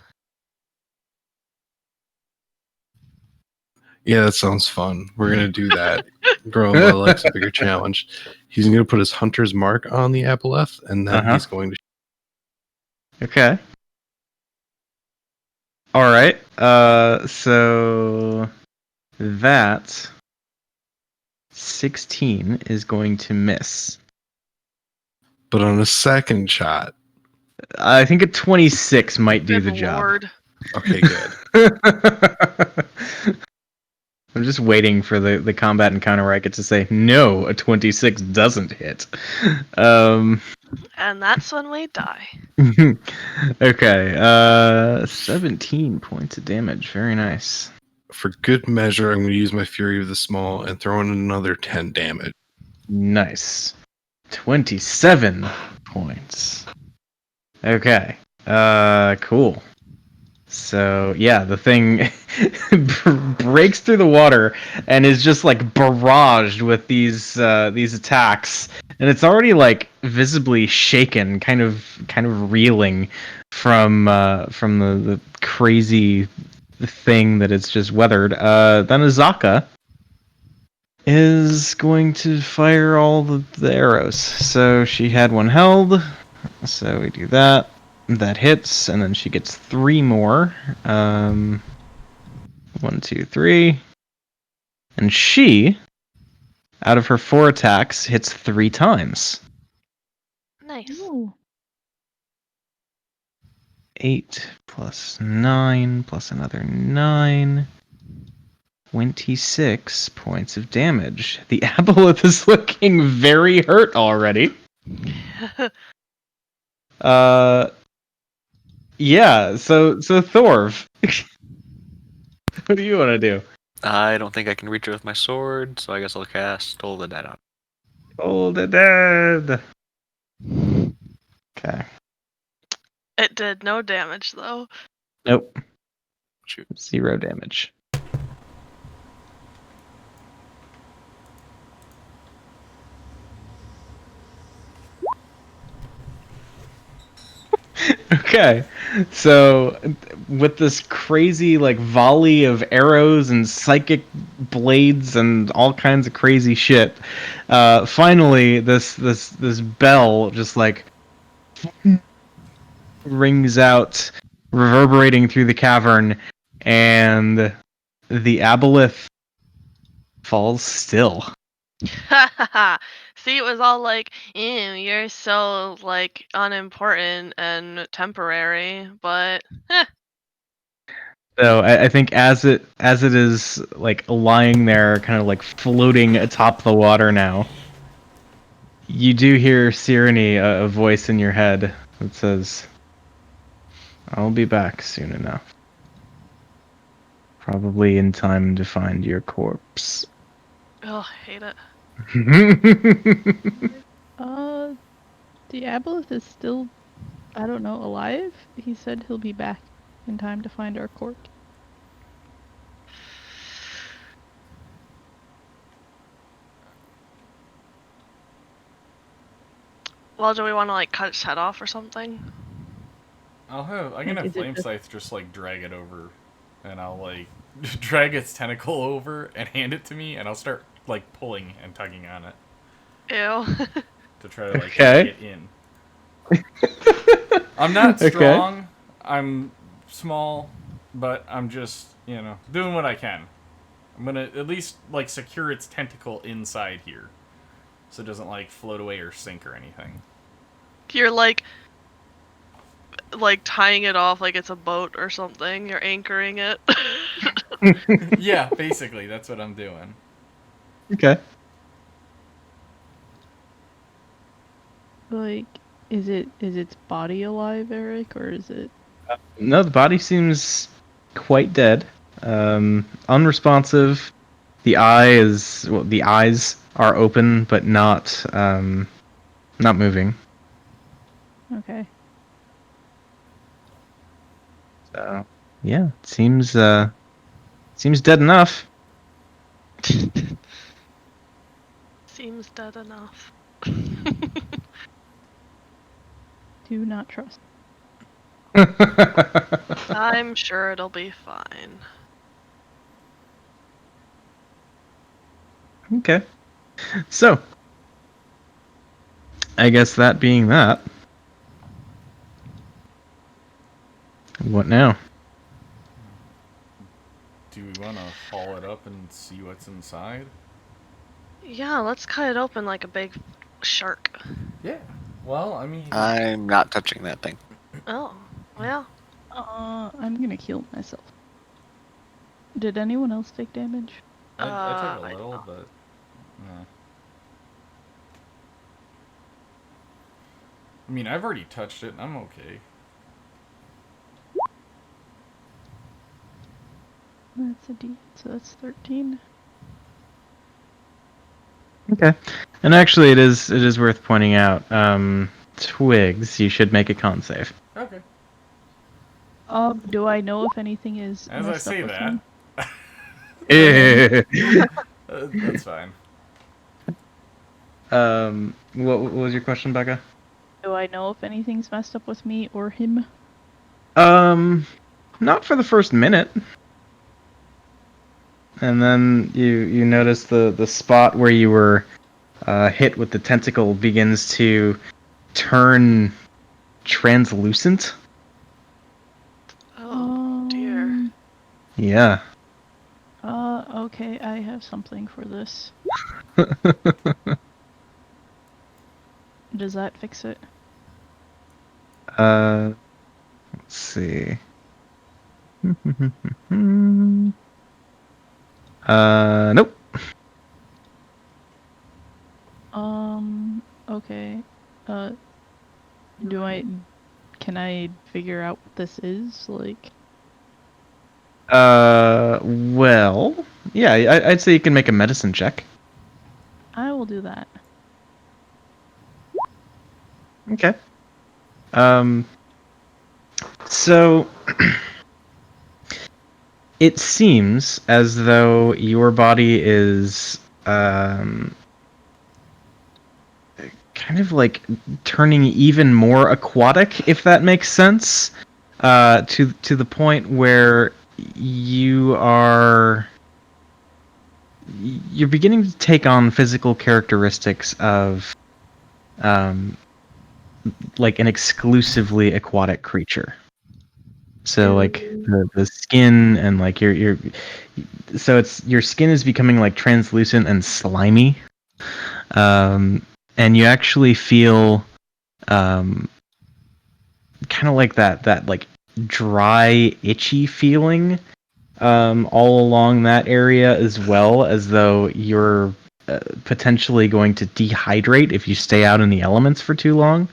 Yeah, that sounds fun. We're gonna do that. Growing my legs a bigger challenge. He's gonna put his hunter's mark on the Aboleth, and then he's going to. Okay. All right. So that 16 is going to miss. But on a second shot. I think a 26 might do Good the job. lord. Okay, good. I'm just waiting for the combat encounter where I get to say, no, a 26 doesn't hit. And that's when we die. Okay, 17 points of damage. Very nice. For good measure, I'm gonna use my Fury of the Small and throw in another 10 damage. Nice. 27 points. Okay. Cool. So, yeah, the thing breaks through the water and is just like barraged with these attacks, and it's already like visibly shaken, kind of reeling from the crazy thing that it's just weathered. Then Azaka is going to fire all the arrows. So she had one held, so we do that. That hits, and then she gets 3 more. 1, 2, 3. And she, out of her 4 attacks, hits 3 times. Nice. Ooh. 8 plus 9 plus another 9. 26 points of damage. The Aboleth is looking very hurt already. Yeah, so Thorv, what do you want to do? I don't think I can reach it with my sword, so I guess I'll cast Toll the Dead on. Toll the Dead. Okay. It did no damage though. Nope. Shoot. 0 damage. Okay, so with this crazy like volley of arrows and psychic blades and all kinds of crazy shit, finally this bell just like rings out, reverberating through the cavern, and the aboleth falls still. See, it was all like, ew, you're so like unimportant and temporary, but So I think as it is like lying there, kind of like floating atop the water now, you do hear Cyrenny, a voice in your head that says, "I'll be back soon enough. Probably in time to find your corpse." oh, I hate it. The aboleth is still, I don't know, alive? He said he'll be back in time to find our corpse. Well, do we want to like cut its head off or something? I'm gonna Like, have is it Flame just- Scythe just like drag it over, and I'll like drag its tentacle over and hand it to me, and I'll start like pulling and tugging on it Ew. to try to like Okay. get in. I'm not Okay. strong. I'm small, but I'm just doing what I can. I'm gonna at least like secure its tentacle inside here, so it doesn't like float away or sink or anything. You're like tying it off like it's a boat or something. You're anchoring it. Yeah, basically that's what I'm doing. Okay. Like, is its body alive, Eric, or is it? No, the body seems quite dead. Unresponsive. The eyes are open but not moving. Okay. So yeah, seems dead enough. Seems dead enough. Do not trust. I'm sure it'll be fine. Okay. So, I guess that being that, what now? Do we want to haul it up and see what's inside? Yeah, let's cut it open like a big shark. Yeah. Well, I mean, I'm not touching that thing. Oh, well. I'm gonna kill myself. Did anyone else take damage? I took I a don't little, know. but I mean, I've already touched it, and I'm okay. That's a D, so that's 13. Okay. And actually, it is worth pointing out. Twigs, you should make a con save. Okay. Do I know if anything is As I messed up say with that, me? that's fine. What was your question, Becca? Do I know if anything's messed up with me or him? Not for the first minute. And then you notice the spot where you were hit with the tentacle begins to turn translucent. Oh, dear. Yeah. Okay, I have something for this. Does that fix it? Let's see. Nope. Okay. Can I figure out what this is? Like, Well, yeah, I'd say you can make a medicine check. I will do that. Okay. So it seems as though your body is kind of like turning even more aquatic, if that makes sense. To the point where you are you're beginning to take on physical characteristics of like an exclusively aquatic creature. So like the skin and like your so it's your skin is becoming like translucent and slimy. And you actually feel kind of like that like dry itchy feeling all along that area, as well, as though you're potentially going to dehydrate if you stay out in the elements for too long.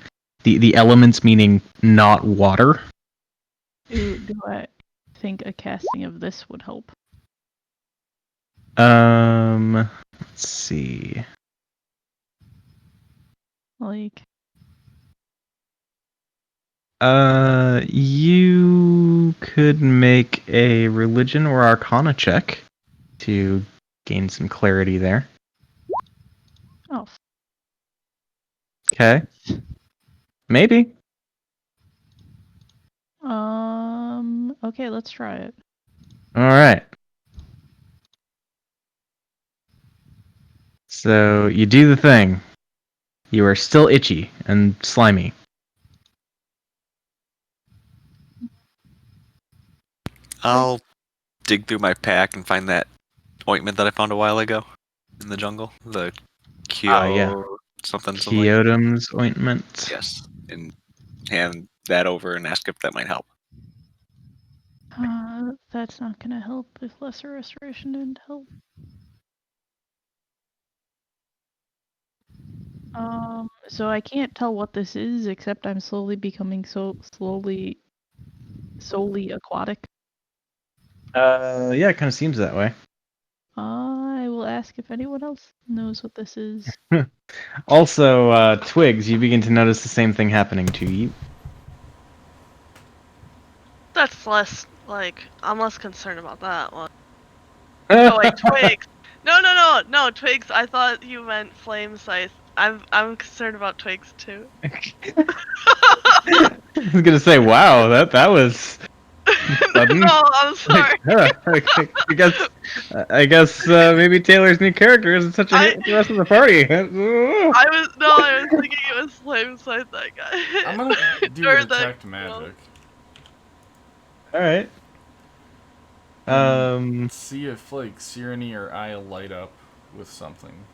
The elements meaning not water. Do I think a casting of this would help? Let's see. Like, You could make a religion or arcana check to gain some clarity there. oh, Okay. Maybe. okay, let's try it. All right. So you do the thing. You are still itchy and slimy. I'll dig through my pack and find that ointment that I found a while ago in the jungle. The Kyo Yeah. something. Kyodom's ointment. Yes, and hand that over and ask if that might help. That's not gonna help if lesser restoration didn't help. So I can't tell what this is, except I'm slowly becoming solely aquatic. Yeah, it kind of seems that way. I will ask if anyone else knows what this is. Also, Twigs, you begin to notice the same thing happening to you. That's less like I'm less concerned about that one. Oh wait, Twigs. No, Twigs. I thought you meant flame scythe. I'm concerned about Twigs too. I was gonna say, wow, that was sudden. No, I'm sorry. I guess maybe Taylor's new character isn't such a hit with the rest of the party. I was thinking it was flame scythe that guy. I'm gonna do Or a detect that- magic. All right. See if like Sirenny or I light up with something.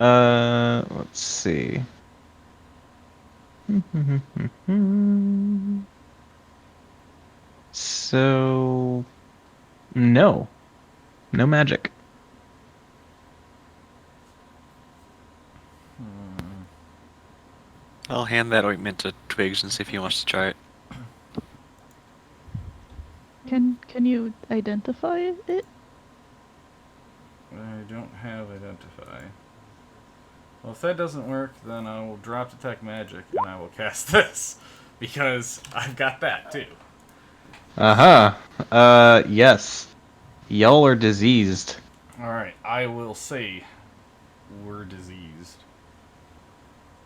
Let's see. So, no magic. I'll hand that ointment to Twigs and see if he wants to try it. Can you identify it? I don't have identify. Well, if that doesn't work, then I will drop detect magic and I will cast this because I've got that too. Yes. Y'all are diseased. All right, I will say we're diseased.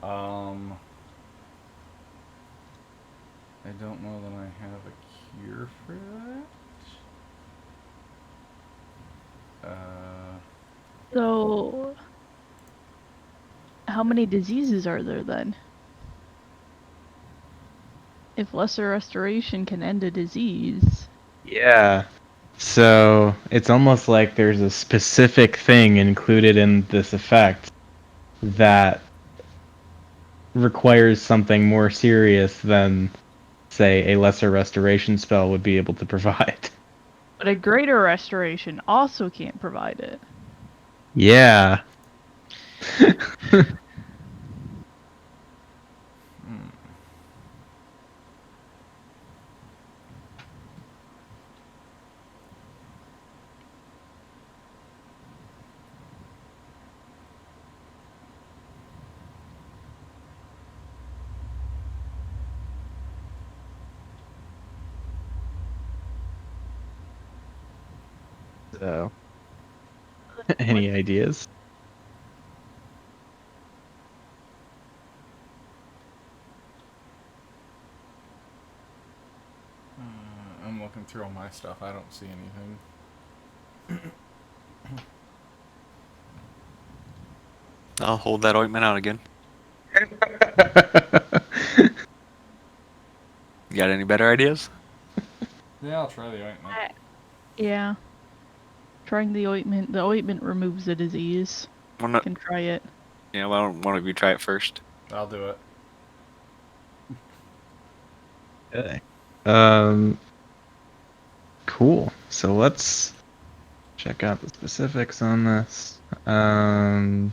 I don't know that I have a cure for that. So, how many diseases are there then? If lesser restoration can end a disease. Yeah. So it's almost like there's a specific thing included in this effect that requires something more serious than, say, a lesser restoration spell would be able to provide. But a greater restoration also can't provide it. Yeah. So, any ideas? through all my stuff. I don't see anything. I'll hold that ointment out again. You got any better ideas? Yeah, I'll try the ointment. Yeah. Trying the ointment. The ointment removes the disease. Why You not? can try it. Yeah, why don't one of you try it first? I'll do it. Okay. Cool. So let's check out the specifics on this. All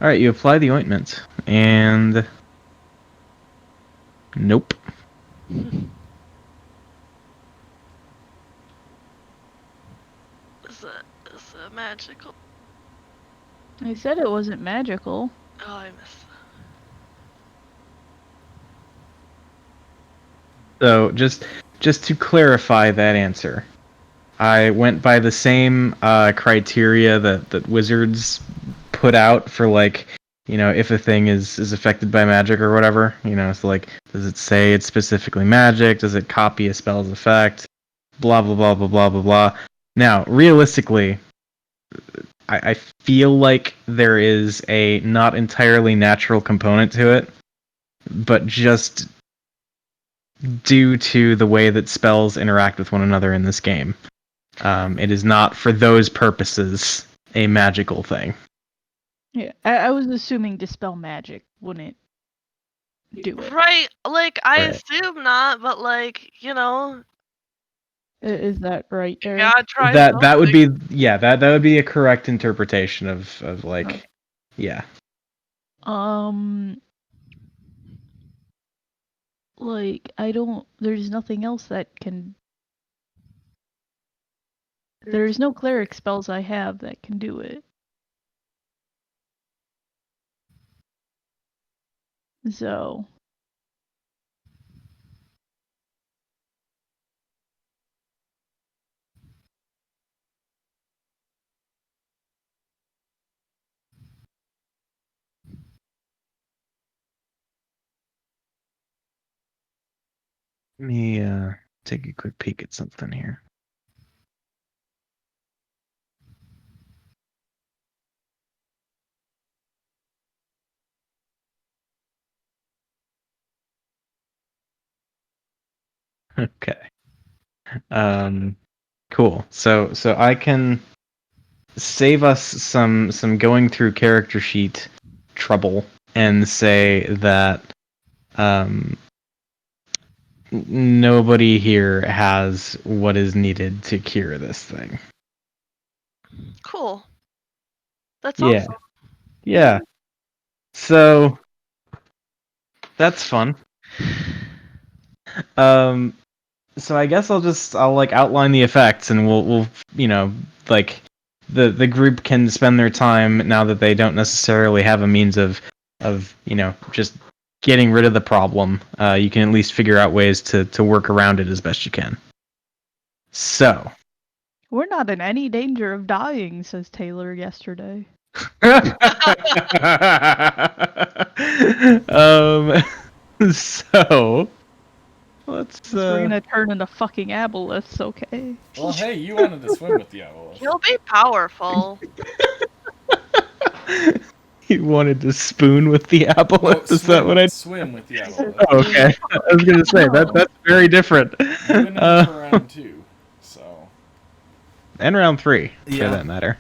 right, you apply the ointment, and nope. Is it magical? I said it wasn't magical. Oh, I missed So just to clarify that answer, I went by the same criteria that wizards put out for, like, you know, if a thing is affected by magic or whatever. You know, so like, does it say it's specifically magic? Does it copy a spell's effect? Blah blah blah blah blah blah blah. Now, realistically, I feel like there is a not entirely natural component to it, but just due to the way that spells interact with one another in this game, it is not for those purposes a magical thing. Yeah, I was assuming dispel magic wouldn't do it. Right, like, I Right. assume not, but, like, you know, Is that right, you Eric? gotta try That would something. be, yeah, that would be a correct interpretation of like, yeah. Like, there's nothing else that can. There's no cleric spells I have that can do it. So. Let me take a quick peek at something here. Okay. Cool. So I can save us some going through character sheet trouble and say that nobody here has what is needed to cure this thing. Cool. That's Yeah. awesome. Yeah. So that's fun. So I guess I'll like outline the effects, and we'll you know, like, the group can spend their time, now that they don't necessarily have a means of you know, just getting rid of the problem. You can at least figure out ways to work around it as best you can. So. We're not in any danger of dying, says Taylor yesterday. So let's We're gonna turn into fucking aboleths, okay? Well, hey, you wanted to swim with the owl. He'll be powerful. He wanted to spoon with the apple. No, Is that what I? swim with the owl. Oh, okay, I was gonna say that's very different. You went in for round 2, so. And round 3, Yeah. for that matter.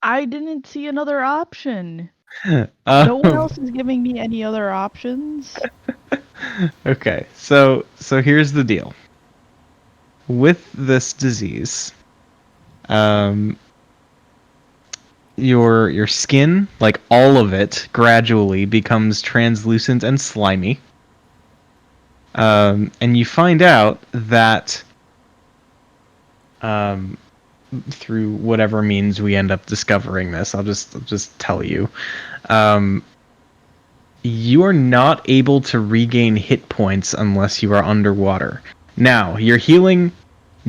I didn't see another option. Um, No one else is giving me any other options. Okay, so here's the deal. With this disease, your skin, like all of it, gradually becomes translucent and slimy. And you find out that, through whatever means we end up discovering this, I'll just tell you. You are not able to regain hit points unless you are underwater. Now, your healing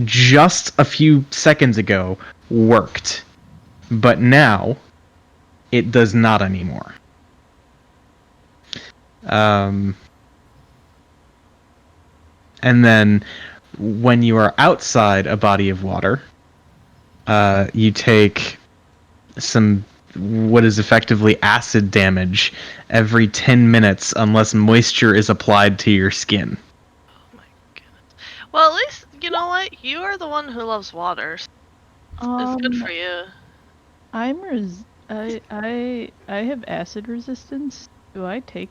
just a few seconds ago worked, but now it does not anymore. And then when you are outside a body of water, you take some what is effectively acid damage every 10 minutes unless moisture is applied to your skin. Oh my goodness. Well, at least you know what. You are the one who loves water. So it's good for you. I have acid resistance. Do I take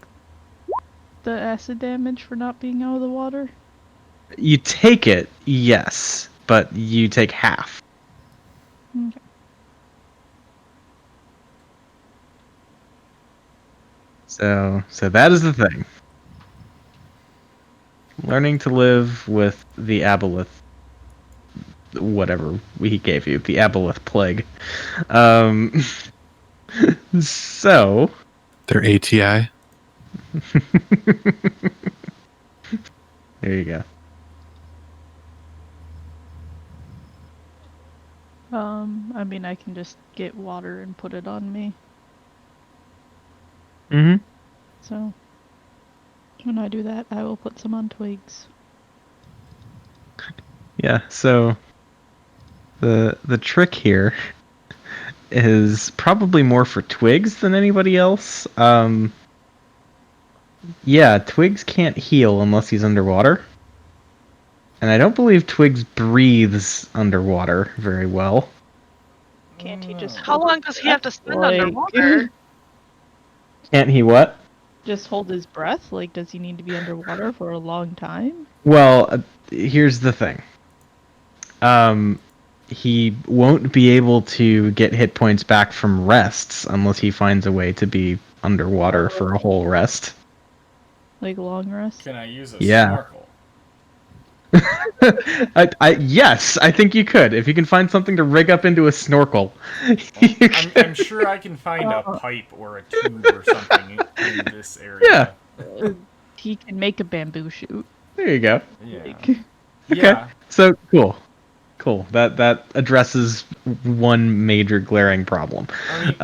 the acid damage for not being out of the water? You take it, yes, but you take half. Okay. So that is the thing. Learning to live with the aboleth, whatever he gave you, the aboleth plague. So Their ATI. there you go. I mean, I can just get water and put it on me. Mm-hmm. So when I do that, I will put some on Twigs. Yeah. So the trick here is probably more for Twigs than anybody else. Yeah, Twigs can't heal unless he's underwater. And I don't believe Twigs breathes underwater very well. Can't he just? How hold long his does he have to breath, spend like- underwater? Can't he what? Just hold his breath? Like, does he need to be underwater for a long time? Well, here's the thing. He won't be able to get hit points back from rests unless he finds a way to be underwater for a whole rest. Like long rest? Can I use a Yeah. snorkel? Yes, I think you could. If you can find something to rig up into a snorkel. you I'm sure I can find a pipe or a tube or something in this area. He can make a bamboo shoot. There you go. Yeah. Like, Yeah. So cool. That addresses one major glaring problem. I mean,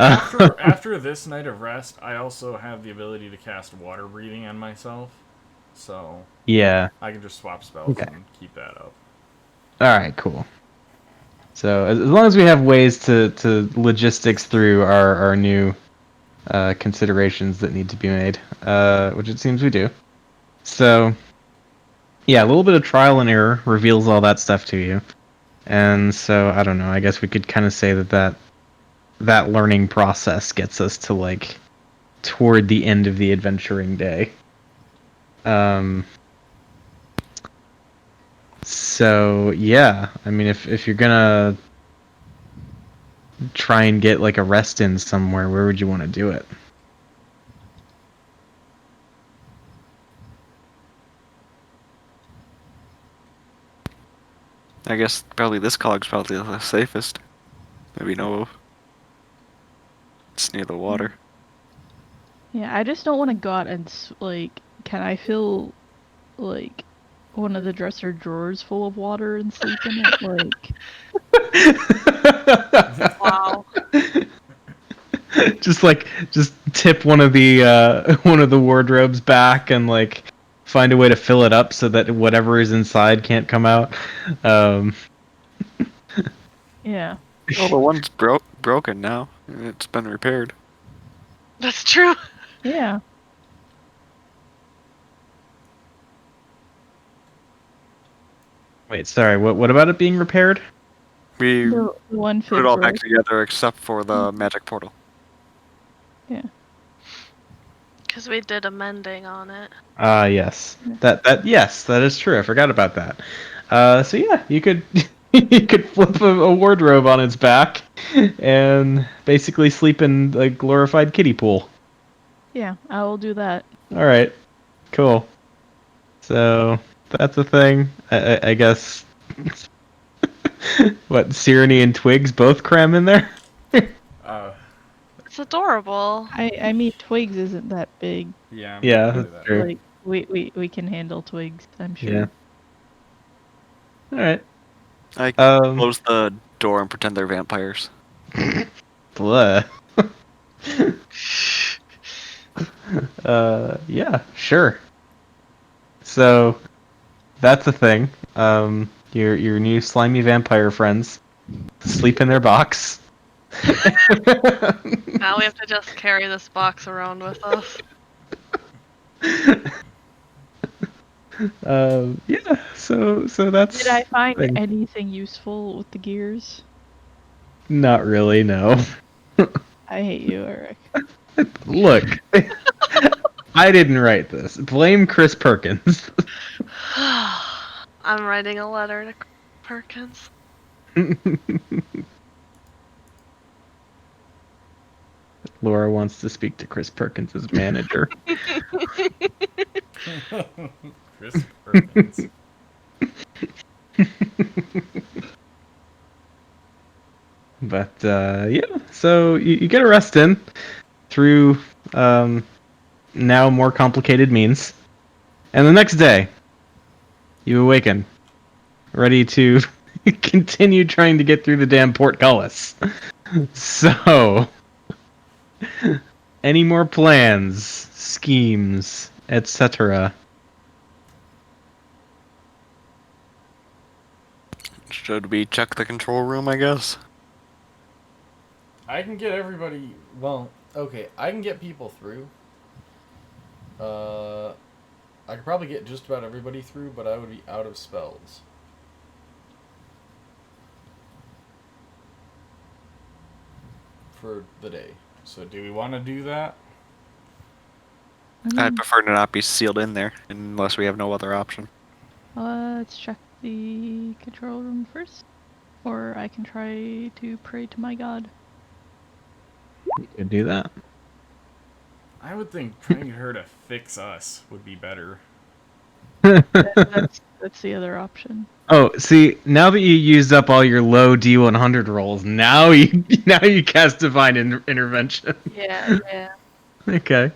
after this night of rest, I also have the ability to cast water breathing on myself, so Yeah. I can just swap spells Okay. and keep that up. All right. Cool. So as long as we have ways to logistics through our new considerations that need to be made, which it seems we do. So yeah, a little bit of trial and error reveals all that stuff to you. And so I don't know. I guess we could kind of say that learning process gets us to like toward the end of the adventuring day. So yeah, I mean, if you're gonna try and get like a rest in somewhere, where would you want to do it? I guess probably this cog's probably the safest. Maybe no. It's near the water. yeah, I just don't want to go out and like. Can I fill like one of the dresser drawers full of water and sleep in it? Like, Wow. just tip one of the wardrobes back and like find a way to fill it up so that whatever is inside can't come out. yeah. Oh, the one's broken now. It's been repaired. That's true. Yeah. Wait, sorry. What about it being repaired? We The one put it all back broke. together except for the magic portal. Yeah. Because we did amending on it. Ah, yes. Yes, that is true. I forgot about that. So yeah, you could you could flip a wardrobe on its back and basically sleep in a glorified kiddie pool. Yeah, I will do that. All right, cool. So that's a thing. I guess. What, Sirenny and Twigs both cram in there? It's adorable. I mean, Twigs isn't that big. Yeah. I'm Yeah, gonna do that's that. true. Like, we can handle Twigs, I'm sure. Yeah. All right. I Um. close the door and pretend they're vampires. Blah. Yeah, sure. So, that's a thing. Your new slimy vampire friends sleep in their box. Now we have to just carry this box around with us. Yeah. So that's. Did I find thing. anything useful with the gears? Not really. No. I hate you, Eric. Look, I didn't write this. Blame Chris Perkins. I'm writing a letter to Perkins. Laura wants to speak to Chris Perkins as manager. Chris Perkins. But yeah, so you get a rest in through now more complicated means, and the next day you awaken, ready to continue trying to get through the damn portcullis. So, any more plans, schemes, etc.? Should we check the control room, I guess? I can get everybody. Well, okay, I can get people through. I could probably get just about everybody through, but I would be out of spells. For the day. So do we want to do that? I'd prefer to not be sealed in there, unless we have no other option. Let's check the control room first. Or I can try to pray to my god. You could do that. I would think trying to get her to fix us would be better. That's the other option. Oh, see, now that you used up all your low D100 rolls, now you cast divine intervention. Yeah. Okay.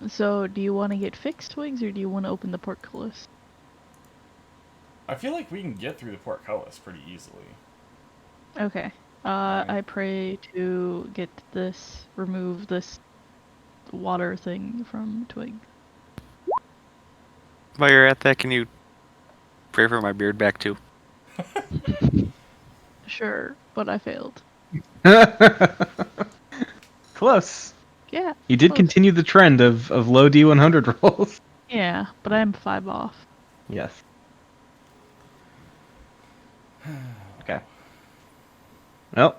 So do you want to get fixed, Twigs, or do you want to open the portcullis? I feel like we can get through the portcullis pretty easily. Okay. I pray to remove this water thing from Twig. While you're at that, can you pray for my beard back too? Sure, but I failed. Close. Yeah. You did close. continue the trend of low D100 rolls. Yeah, but I'm 5 off. Yes. Okay. Well,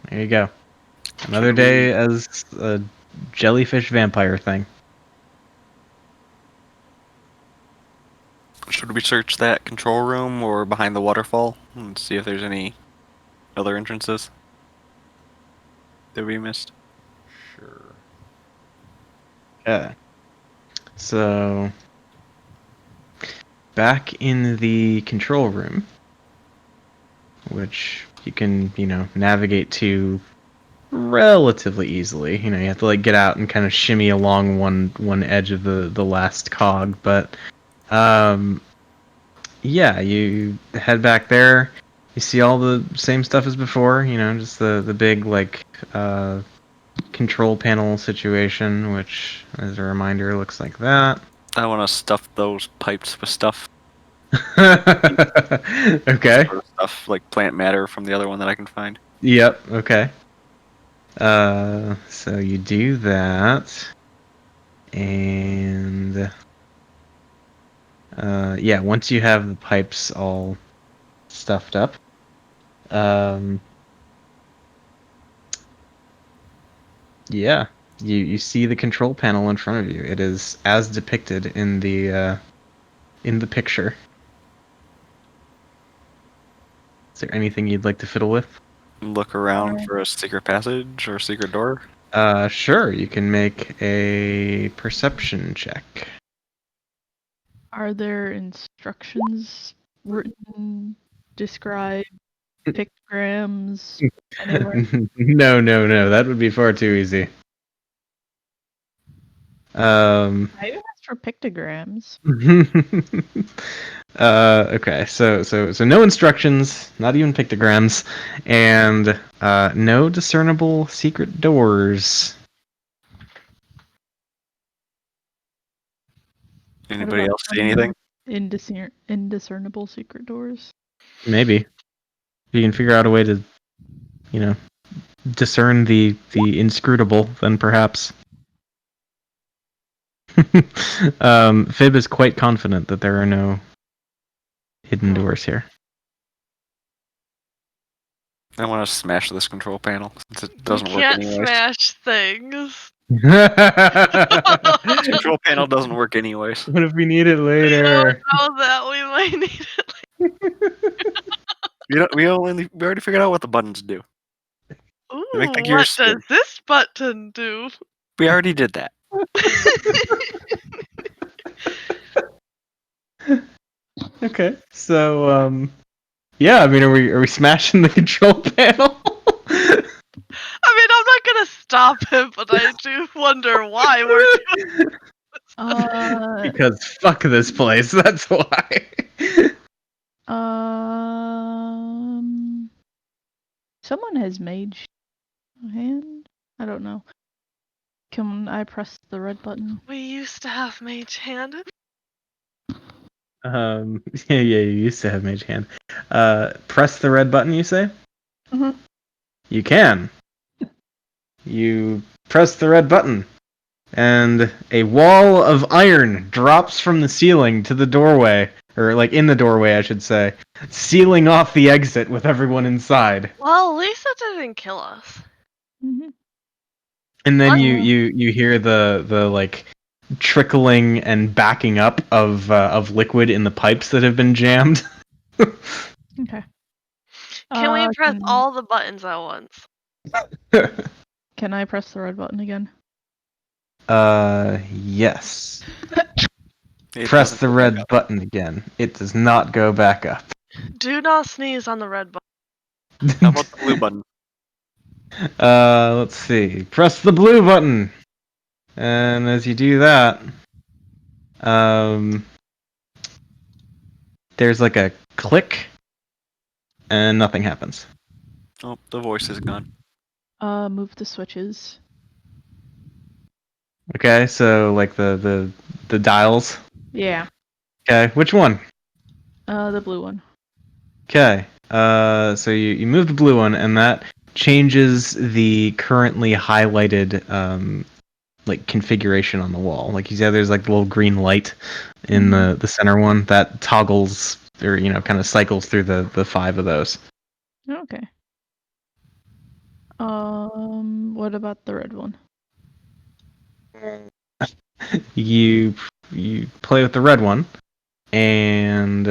there you go. Another day as a jellyfish vampire thing. Should we search that control room or behind the waterfall and see if there's any other entrances that we missed? Sure. Okay. So, back in the control room, which you can, navigate to relatively easily. You have to get out and kind of shimmy along one edge of the last cog, but yeah, you head back there. You see all the same stuff as before, just the big control panel situation, which, as a reminder, looks like that. I want to stuff those pipes with stuff. Okay. Sort of stuff like plant matter from the other one that I can find. Yep. Okay. So you do that, and yeah, once you have the pipes all stuffed up, yeah, you see the control panel in front of you. It is as depicted in the picture. Is there anything you'd like to fiddle with? Look around for a secret passage or a secret door. Sure. You can make a perception check. Are there instructions written, described, pictograms anywhere? No. That would be far too easy. I even asked for pictograms. Okay, so no instructions, not even pictograms, and no discernible secret doors. Anybody about else see anything? Indiscernible secret doors. Maybe if you can figure out a way to, you know, discern the inscrutable, then perhaps. Fib is quite confident that there are no hidden doors here. I want to smash this control panel since it You doesn't work can't anyways. smash things. This control panel doesn't work anyways. What if we need it We don't later? know that we might need it. We already figured out what the buttons do. Ooh, Make the what gears does spin. this button do? We already did that. Okay, so yeah, I mean, are we smashing the control panel? I mean, I'm not gonna stop him, but I do wonder why we're doing Because fuck this place. That's why. Someone has mage hand? I don't know. Can I press the red button? We used to have mage hand. Yeah, you used to have mage hand. Press the red button, you say? Mhm. You can. You press the red button, and a wall of iron drops from the ceiling to the doorway, or like in the doorway, I should say, sealing off the exit with everyone inside. Well, at least it didn't kill us. Mm-hmm. And then What? you hear the like trickling and backing up of liquid in the pipes that have been jammed. Okay. Can we press can- all the buttons at once? Can I press the red button again? Yes. It Press doesn't the go red back up. button again. It does not go back up. Do not sneeze on the red button. How about the blue button? Let's see. Press the blue button. And as you do that, there's like a click and nothing happens. Oh, the voice is gone. Move the switches. Okay, so like the dials. Yeah. Okay, which one? The blue one. Okay. So you move the blue one, and that changes the currently highlighted like configuration on the wall. Like you see, how there's like the little green light in the center one that toggles or kind of cycles through the 5 of those. Okay. What about the red one? You play with the red one, and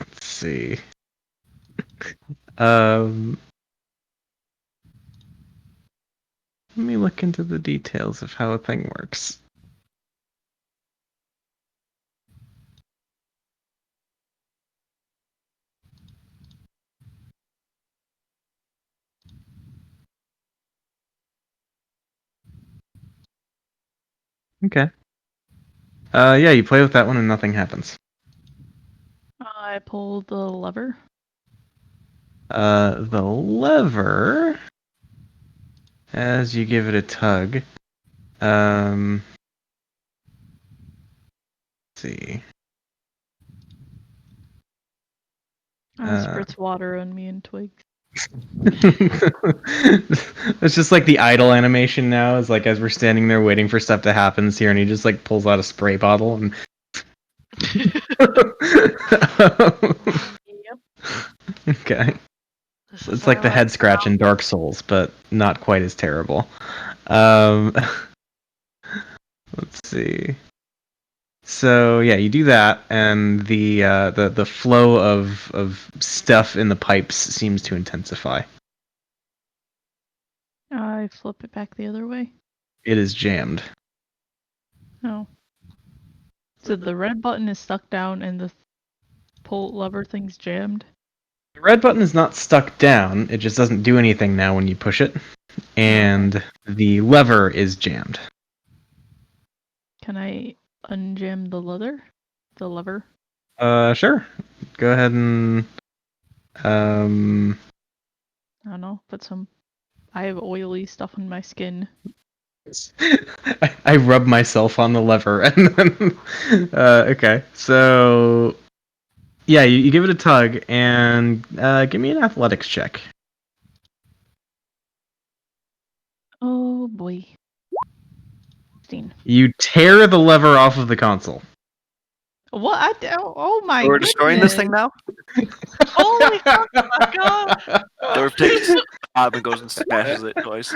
let's see. Let me look into the details of how a thing works. Okay. Yeah, you play with that one and nothing happens. I pull the lever. The lever, as you give it a tug, let's see. Spritz water on me and twigs. It's just like the idle animation now is like as we're standing there waiting for stuff to happen here, and he just like pulls out a spray bottle and Yep. okay. This is It's like the our head scratch in Dark Souls, but not quite as terrible. Let's see. So yeah, you do that, and the flow of stuff in the pipes seems to intensify. I flip it back the other way. It is jammed. Oh. So the red button is stuck down and the pull lever thing's jammed. The red button is not stuck down; it just doesn't do anything now when you push it, and the lever is jammed. Can I unjam the leather? The lever? Sure. Go ahead and I don't know, put some... I have oily stuff on my skin. I rub myself on the lever and then okay. So yeah, you give it a tug and give me an athletics check. Oh boy. 16. You tear the lever off of the console. What? Oh my So we're destroying this thing goodness. now? Holy fuck, Becca! Dorf takes and goes and smashes it twice.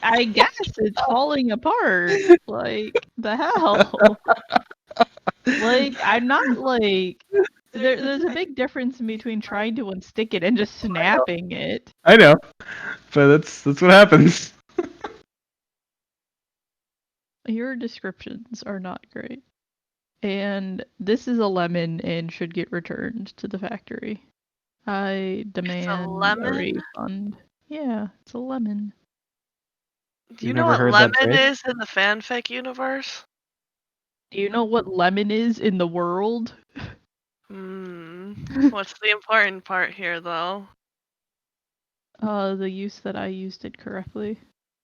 I guess it's falling apart. Like, the hell? Like, I'm not like. There's a big difference between trying to unstick it and just snapping it. I know, but that's what happens. Your descriptions are not great. And this is a lemon and should get returned to the factory. I demand a lemon? refund. Yeah, it's a lemon. Do you You've know never what heard that lemon phrase? is in the fanfic universe? Do you know what lemon is in the world? What's the important part here, though? The use that I used it correctly.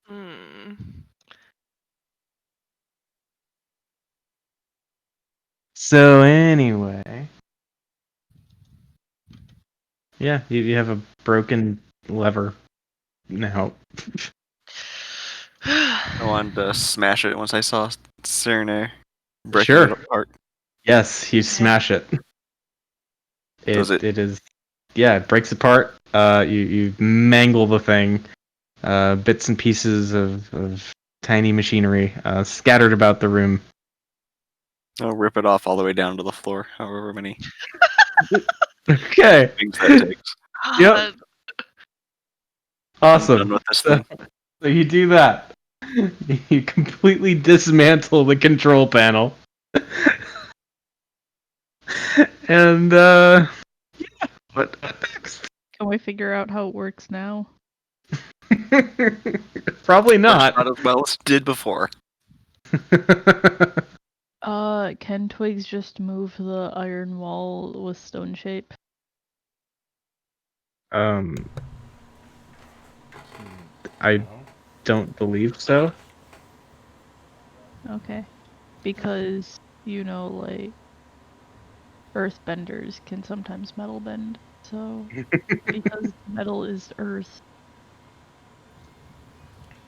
Hmm. So anyway, yeah, you have a broken lever now. I wanted to smash it once I saw Cerne breaking Sure. it apart. Yes, you smash it. Does it? It is, yeah, it breaks apart. You mangle the thing. Bits and pieces of tiny machinery scattered about the room. I'll rip it off all the way down to the floor, however many Okay, things that takes. Yep. God. I'm awesome. done with this So, thing. so you do that. You completely dismantle the control panel. And yeah, what next? Can we figure out how it works now? Probably not. Not as well as it did before. Can Twigs just move the iron wall with stone shape? I don't believe so. Okay. Because, like, earthbenders can sometimes metal bend. So, because metal is earth.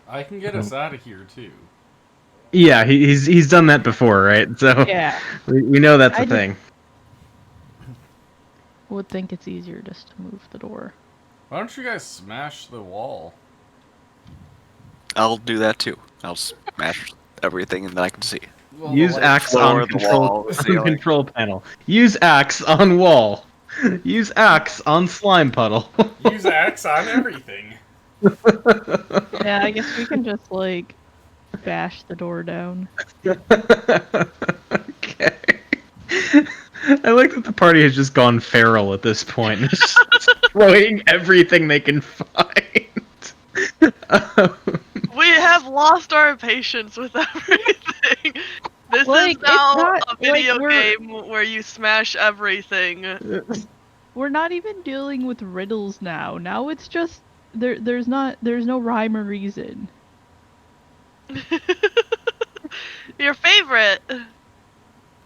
I can get us out of here too. Yeah, he's done that before, right? So Yeah. we know that's a I just- thing. Would think it's easier just to move the door. Why don't you guys smash the wall? I'll do that too. I'll smash everything and then I can see. Well, Use the axe floor, on the control, wall, the on ceiling. control panel. Use axe on wall. Use axe on slime puddle. Use axe on everything. Yeah, I guess we can just, like, bash the door down. Okay. I like that the party has just gone feral at this point. It's just destroying everything they can find. We have lost our patience with everything. This Like, is it's now not- a video like, we're- game where you smash everything. We're not even dealing with riddles now. Now it's just there's no rhyme or reason. Your favorite.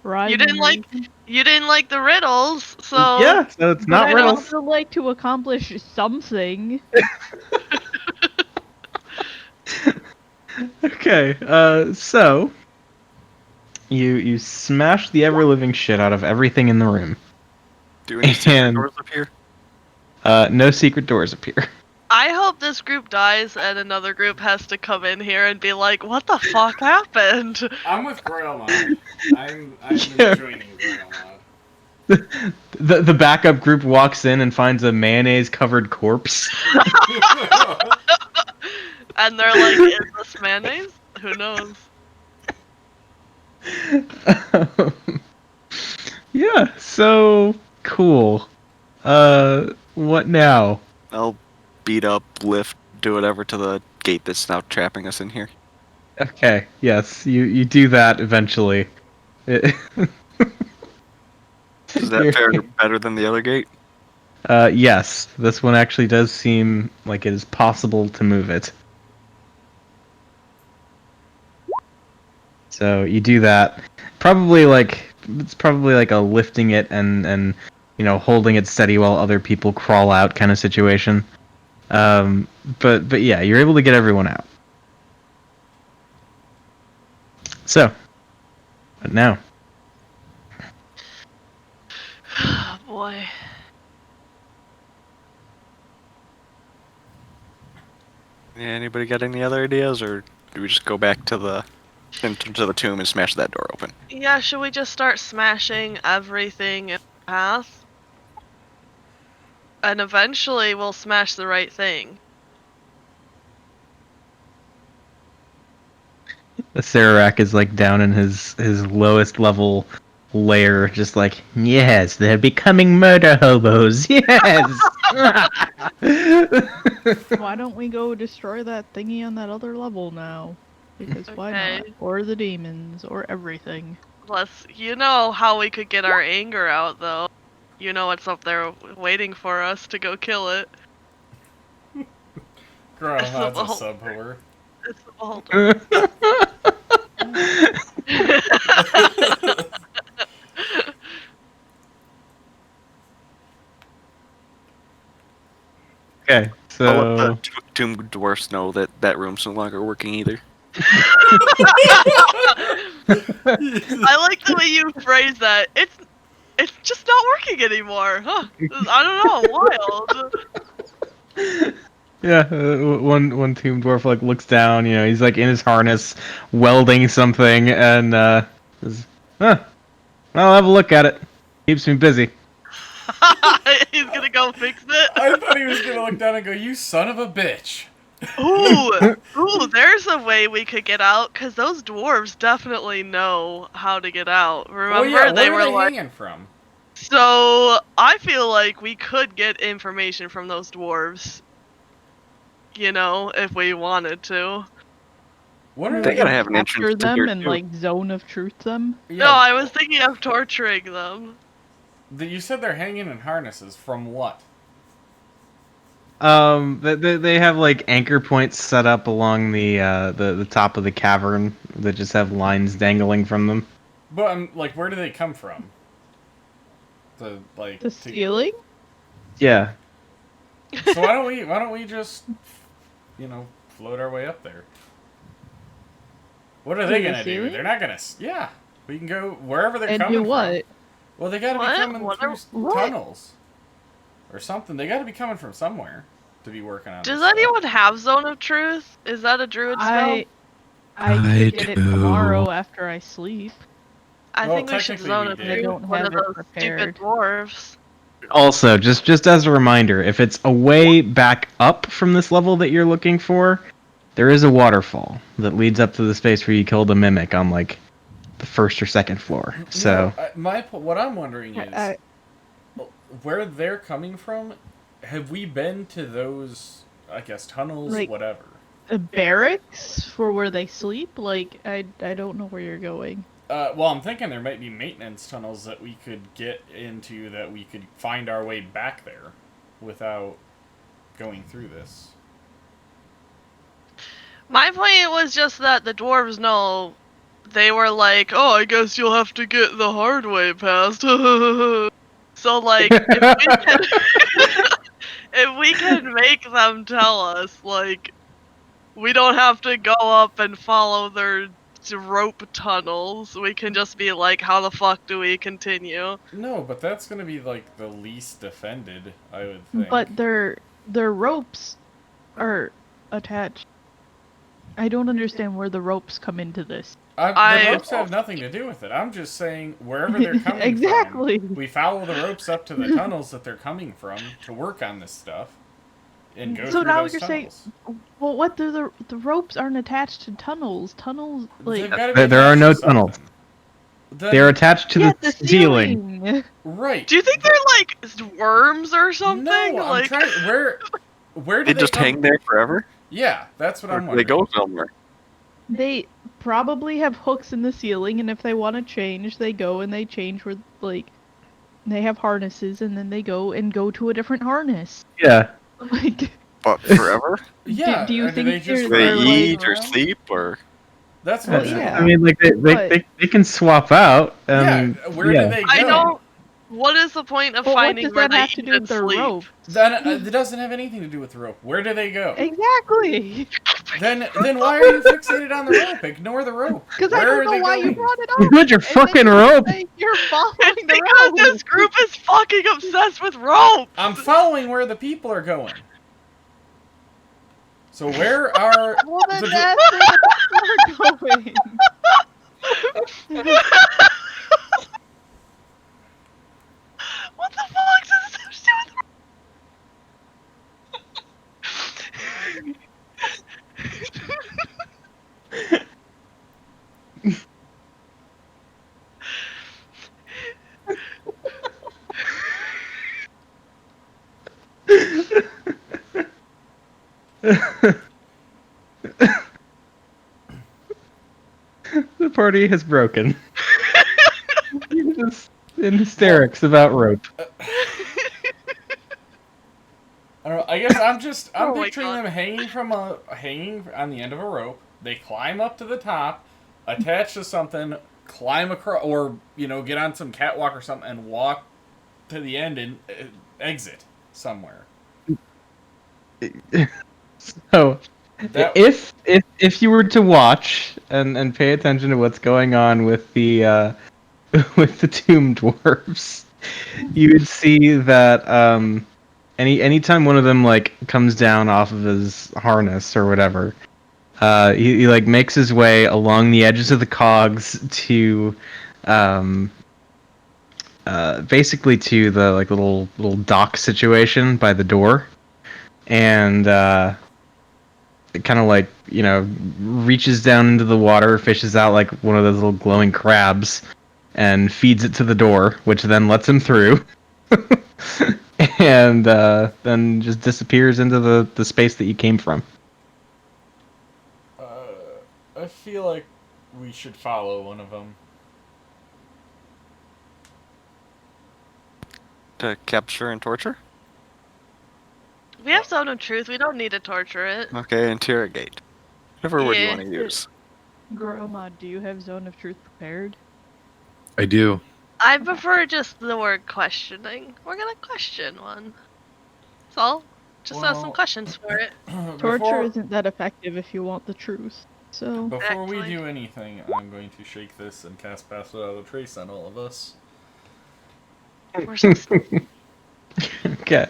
Rhyme You didn't and like- reason. You didn't like the riddles, so Yeah, so it's But not I'd riddles. also like to accomplish something. Okay, so you smash the ever living shit out of everything in the room. Do any secret And- doors appear? No secret doors appear. I hope this group dies and another group has to come in here and be like, "What the fuck happened?" I'm with Grailmon. I'm Yeah. joining Grailmon. The backup group walks in and finds a mayonnaise covered corpse. And they're like, "Is this mayonnaise? Who knows?" Yeah, so cool. What now? I'll beat up, lift, do whatever to the gate that's now trapping us in here. Okay, yes, you do that eventually. Is that fair better than the other gate? Yes, this one actually does seem like it is possible to move it. So you do that. Probably like it's probably like a lifting it and holding it steady while other people crawl out kind of situation. But yeah, you're able to get everyone out. So, what now? Oh, boy. Yeah, anybody got any other ideas, or do we just go back to the tomb and smash that door open? Yeah, should we just start smashing everything in the path? And eventually we'll smash the right thing. The Sararak is like down in his lowest level lair, just like, yes, they're becoming murder hobos. Yes. Why don't we go destroy that thingy on that other level now? Because why not? Okay. Or the demons, or everything. You know how we could get our anger out, though. You know what's up there waiting for us to go kill it. Gromod's a sub whore. It's the beholder. Okay, I'll let so the tomb dwarfs know that that room's no longer working either. I like the way you phrase that. It's just not working anymore. Huh. I don't know, wild. yeah, one tomb dwarf like looks down. He's like in his harness, welding something, and says, "Huh, I'll have a look at it. Keeps me busy." He's gonna go fix it. I thought he was gonna look down and go, "You son of a bitch!" Ooh, there's a way we could get out, because those dwarves definitely know how to get out. Remember, Oh yeah, they where were are they like... hanging from? So, I feel like we could get information from those dwarves. If we wanted to. What are They they? gotta have an Capture entrance to them here, and too. like zone of truth them. No, I was thinking of torturing them. You said they're hanging in harnesses. From what? They have like anchor points set up along the top of the cavern that just have lines dangling from them. But like, where do they come from? The ceiling? Yeah. So why don't we just, float our way up there? What are they the gonna do? ceiling? They're not gonna. Yeah, we can go wherever they're And coming do from. what? Well, they gotta be What? coming What through are- tunnels or something. They gotta be coming from somewhere to be working on. Does this stuff. anyone have Zone of Truth? Is that a druid spell? I I could get it do. tomorrow after I sleep. I Well, think we should technically Zone we of did. I Truth don't one have of it those prepared. stupid dwarves. Also, just as a reminder, if it's a way back up from this level that you're looking for, there is a waterfall that leads up to the space where you killed a mimic on like the first or second floor. So What I'm wondering is I- where they're coming from. Have we been to those? I guess tunnels, Like- whatever. The barracks for where they sleep? Like, I don't know where you're going. Well, I'm thinking there might be maintenance tunnels that we could get into that we could find our way back there without going through this. My point was just that the dwarves know. They were like, oh, I guess you'll have to get the hard way past. So, like, if we can make them tell us, like, we don't have to go up and follow their rope tunnels. We can just be like, how the fuck do we continue? No, but that's gonna be like the least defended, I would think. But their ropes are attached. I don't understand where the ropes come into this. The ropes have nothing to do with it. I'm just saying wherever they're coming Exactly. from, we follow the ropes up to the tunnels that they're coming from to work on this stuff, and go So through now those you're saying- tunnels. Well, what do the ropes aren't attached to tunnels? Tunnels like They've gotta be There are attached no to something. tunnels. Then- They're attached to yeah, the ceiling. right. Do you think they're like worms or something? No, I'm like, trying. Where do They they just come? hang there forever? Yeah, that's what Or I'm do wondering. they go somewhere? They probably have hooks in the ceiling, and if they want to change, they go and they change where like they have harnesses, and then they go to a different harness. Yeah. Like But forever? Yeah. do you or think they just they're- Do they like- eat or around? sleep or? That's what. yeah. I mean, like But- they can swap out. And, yeah. Where do they go? I don't. What is the point of But what finding does where that they have to eat do and with their sleep? rope? Then it doesn't have anything to do with the rope. Where do they go? Exactly. Then why are you fixated on the rope? Ignore the rope. Because I Where don't are know they why you going? brought it up. With your And then fucking you rope. say You're following It's the because rope. this group is fucking obsessed with ropes. I'm following where the people are going. So where are Well, then the that's where the people are going. What the fuck does this have to do The party has broken. You're just in hysterics about rope. I don't know, I guess I'm Oh my picturing God. them hanging on the end of a rope. They climb up to the top, attach to something, climb across, or get on some catwalk or something and walk to the end and exit somewhere. So, That- if you were to watch and pay attention to what's going on with the with the tomb dwarves, you would see that anytime one of them like comes down off of his harness or whatever, he like makes his way along the edges of the cogs to basically to the like little dock situation by the door, and it kind of like reaches down into the water, fishes out like one of those little glowing crabs, and feeds it to the door, which then lets him through. And then just disappears into the space that you came from. I feel like we should follow one of them. To capture and torture? We have Zone of Truth. We don't need to torture it. Okay, interrogate. Whatever word you Yeah. want to use. Groma, do you have Zone of Truth prepared? I do. I prefer just the word questioning. We're gonna question one. That's all. Just have some Well- questions for it. Torture isn't that effective if you want the truth. So, Before we Exactly. do anything, I'm going to shake this and cast Pass Without a Trace on all of us. We're so Okay.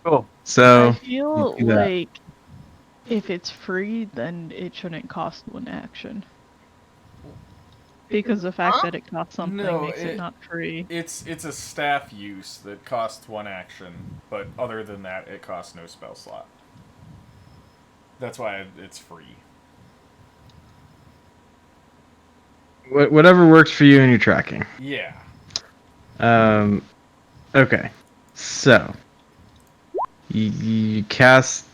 Cool. So I feel do that. like if it's free, then it shouldn't cost one action. Because the fact Huh? that it costs something No, makes it not free. It's a staff use that costs one action, but other than that, it costs no spell slot. That's why it's free. Whatever works for you and your tracking. Yeah. Okay. So you cast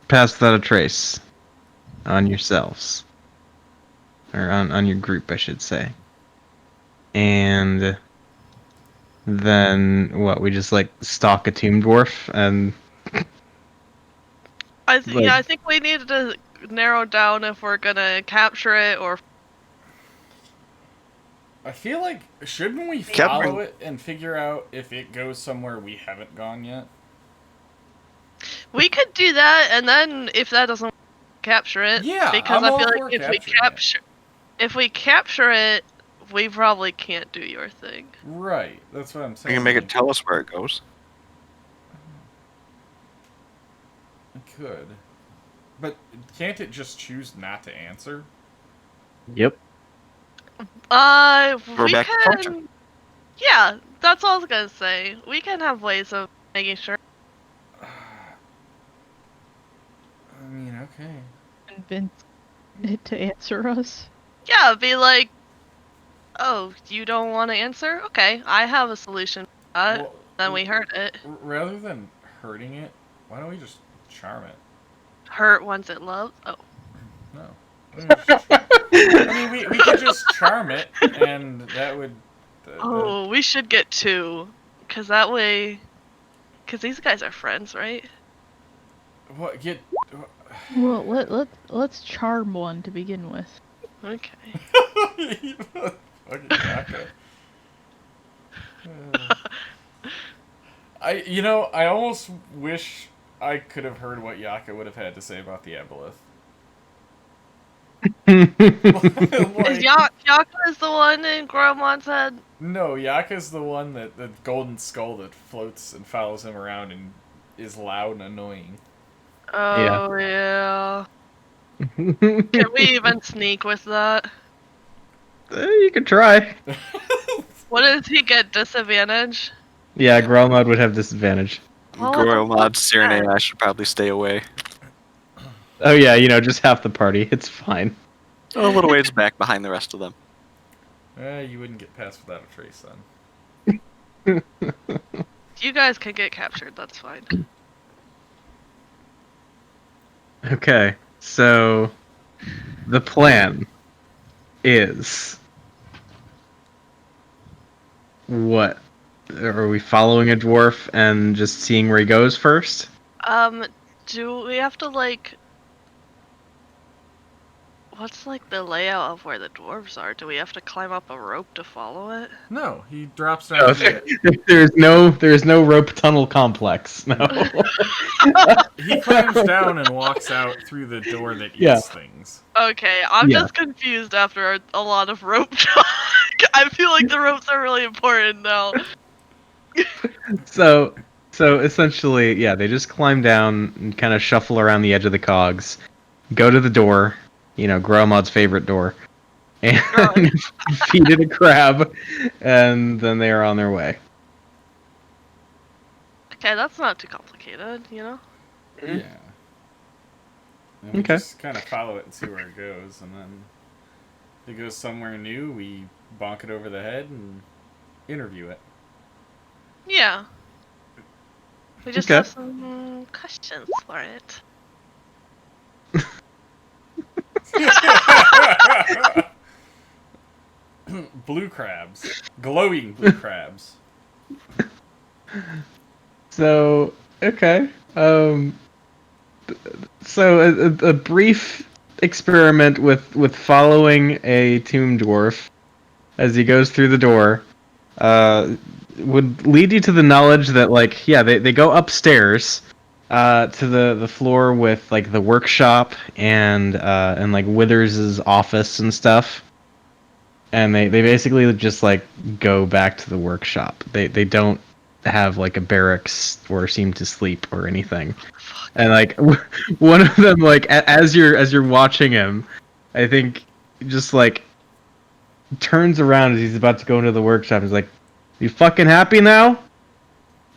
Pass Without a Trace on yourselves, or on your group, I should say. And then what? We just like stalk a tomb dwarf and Yeah, I think we need to narrow down if we're gonna capture it or. I feel like, shouldn't we Captain- follow it and figure out if it goes somewhere we haven't gone yet? We could do that, and then if that doesn't capture it, Yeah, because I'm I all feel for like if we capturing it. if we capture it, we probably can't do your thing. Right, that's what I'm We saying. can make it like, tell us where it goes. It could. But can't it just choose not to answer? yep. We're We back to torture. can. Yeah, that's all I was gonna say. We can have ways of making sure. I mean, okay. Convince it to answer us. Yeah, be like, oh, you don't want to answer? Okay, I have a solution. Well, Then we hurt it. Rather than hurting it, why don't we just charm it? Hurt once it loves. Oh, No. I mean, we could just charm it, and that would. oh, we should get two, cause that way, cause these guys are friends, right? What? Get. Well, let's charm one to begin with. Okay. Fucking Yaka. I almost wish I could have heard what Yaka would have had to say about the Aboleth. Is Yaka is the one in Gromon's head? No, Yaka's the one the golden skull that floats and follows him around and is loud and annoying. Oh, yeah. Can we even sneak with that? You could try. What does he get? Disadvantage? Yeah, Gromod would have disadvantage. Well, what the Goromod, fuck? Cyrene, I should probably stay away. Oh yeah, just half the party. It's fine. A little ways back behind the rest of them. You wouldn't get past without a trace then. You guys can get captured, that's fine. Okay, so the plan is what? Are we following a dwarf and just seeing where he goes first? Do we have to, like... What's, like, the layout of where the dwarves are? Do we have to climb up a rope to follow it? No, he drops down. No, there's no rope tunnel complex. No. He climbs down and walks out through the door that eats Yeah. things. Okay, I'm Yeah. just confused after a lot of rope talk. I feel like the ropes are really important now. So essentially, yeah, they just climb down and kind of shuffle around the edge of the cogs, go to the door, Gromod's favorite door, and feed it a crab, and then they are on their way. Okay, that's not too complicated, Yeah. Mhm. And we Okay. just kind of follow it and see where it goes, and then if it goes somewhere new, we bonk it over the head and interview it. Yeah. We just Okay. have some questions for it. Blue crabs. Glowing blue crabs. So okay, so a brief experiment with following a tomb dwarf as he goes through the door would lead you to the knowledge that, like, yeah, they go upstairs to the floor with, like, the workshop and like Withers's office and stuff, and they basically just, like, go back to the workshop. They don't have, like, a barracks or seem to sleep or anything. And, like, one of them, like, as you're watching him, I think just, like, turns around as he's about to go into the workshop. He's like, "You fucking happy now?"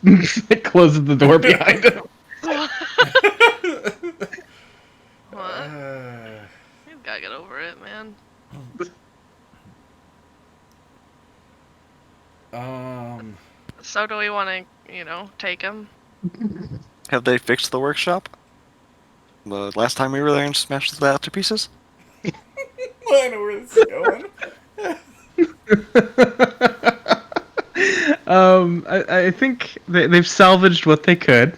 It closes the door behind him. What? You gotta get over it, man. So do we want to, take him? Have they fixed the workshop? The last time we were there and smashed that to pieces? I know where this is going. I think they've salvaged what they could.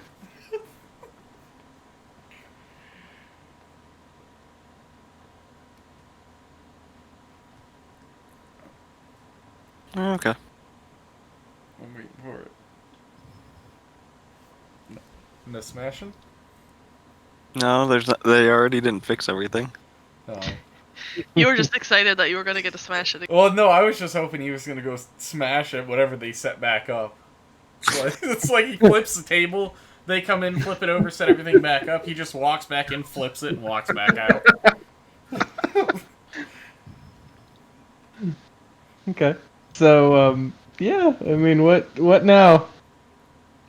Okay. I'm waiting for it. No smashing? No, there's not, they already didn't fix everything. Oh. You were just excited that you were gonna get to smash it. Well, no, I was just hoping he was gonna go smash it, whatever they set back up. It's like he flips the table, they come in, flip it over, set everything back up, he just walks back in, flips it, and walks back out. Okay. So yeah, I mean, what now?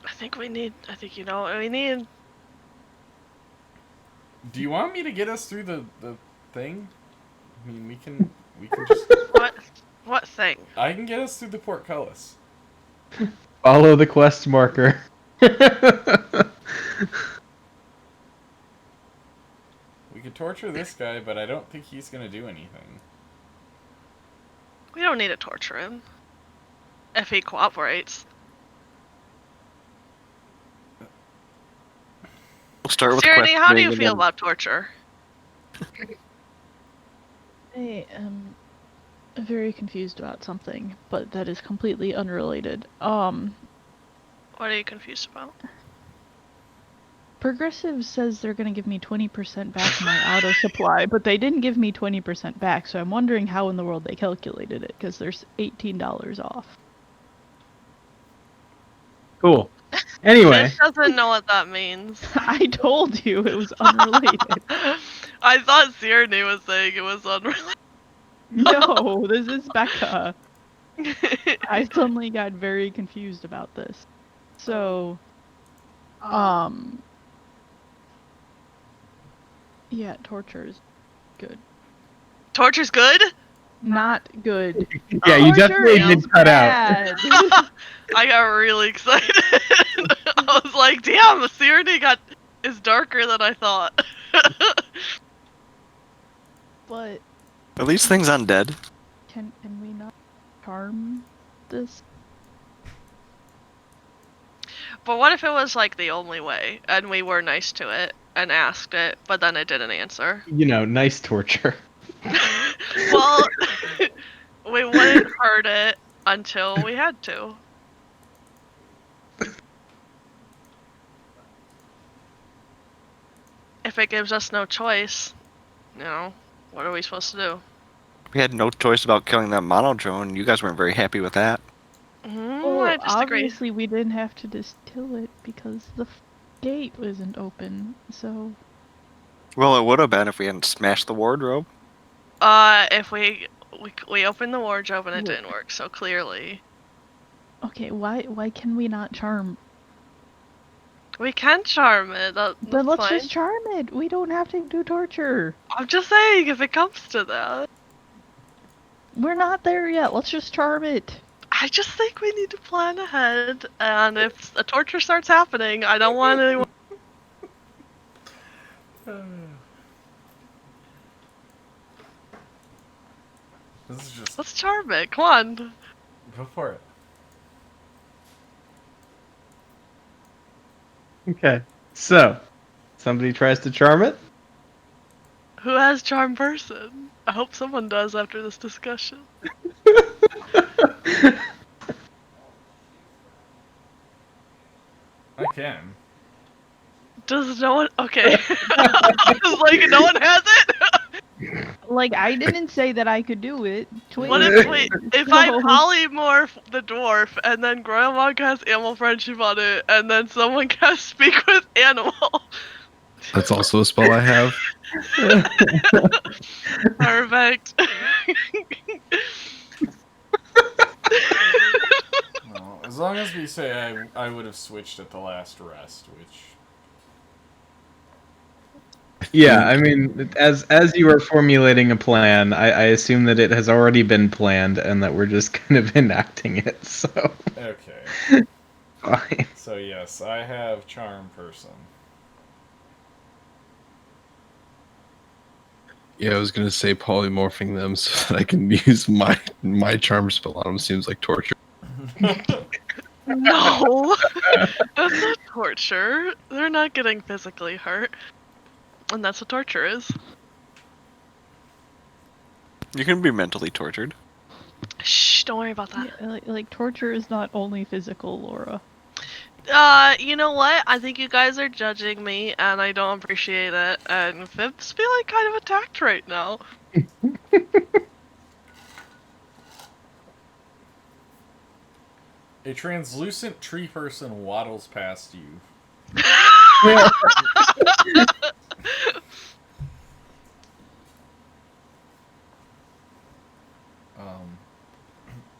I think you know what we need. Do you want me to get us through the thing? I mean, we can just... What thing? I can get us through the portcullis. Follow the quest marker. We could torture this guy, but I don't think he's gonna do anything. We don't need to torture him. If he cooperates. We'll start with Tyranny, how do you questioning feel and about torture? I am very confused about something, but that is completely unrelated. What are you confused about? Progressive says they're gonna give me 20% back of my auto supply, but they didn't give me 20% back, so I'm wondering how in the world they calculated it, because there's $18 off. Cool. Anyway, Fish doesn't know what that means. I told you it was unrelated. I thought Tyranny was saying it was unrelated. No, this is Becca. I suddenly got very confused about this. So, yeah, torture is good. Torture's good? Not good. yeah, you Torture definitely is did cut out. bad. I got really excited. I was like, damn, the Tyranny is darker than I thought. But are these things undead? can we not charm this? But what if it was like the only way, and we were nice to it and asked it, but then it didn't answer? You know, nice torture. Well, we wouldn't hurt it until we had to. If it gives us no choice, you know, what are we supposed to do? We had no choice about killing that mono drone. You guys weren't very happy with that. Well, I disagree. obviously we didn't have to distill it because the gate wasn't open, so... Well, it would have been if we hadn't smashed the wardrobe. If we opened the wardrobe and it Wait. didn't work, so clearly. Okay, why can we not charm? We can charm it, Then that's let's fine. just charm it! We don't have to do torture! I'm just saying, if it comes to that. We're not there yet, let's just charm it! I just think we need to plan ahead, and if a torture starts happening, I don't want anyone. This is just Let's charm it. Come on. go for it. Okay. So, somebody tries to charm it? Who has charm person? I hope someone does after this discussion. I can. Does no one? Okay. I was like, no one has it. Like, I didn't say that I could do it. Twitch What if if I so- polymorph the dwarf and then Grandma casts animal friendship on it, and then someone casts speak with animal? That's also a spell I have. Perfect. No, as long as we say I would have switched at the last rest, which Yeah, I mean, as you are formulating a plan, I assume that it has already been planned and that we're just kind of enacting it. So, okay. fine. So yes, I have charm person. Yeah, I was gonna say polymorphing them so that I can use my charm spell on them seems like torture. No, that's not torture. They're not getting physically hurt, and that's what torture is. You can be mentally tortured. Shh, don't worry about that. Yeah, like, torture is not only physical, Laura. You know what? I think you guys are judging me, and I don't appreciate it. And Fib's feeling kind of attacked right now. A translucent tree person waddles past you.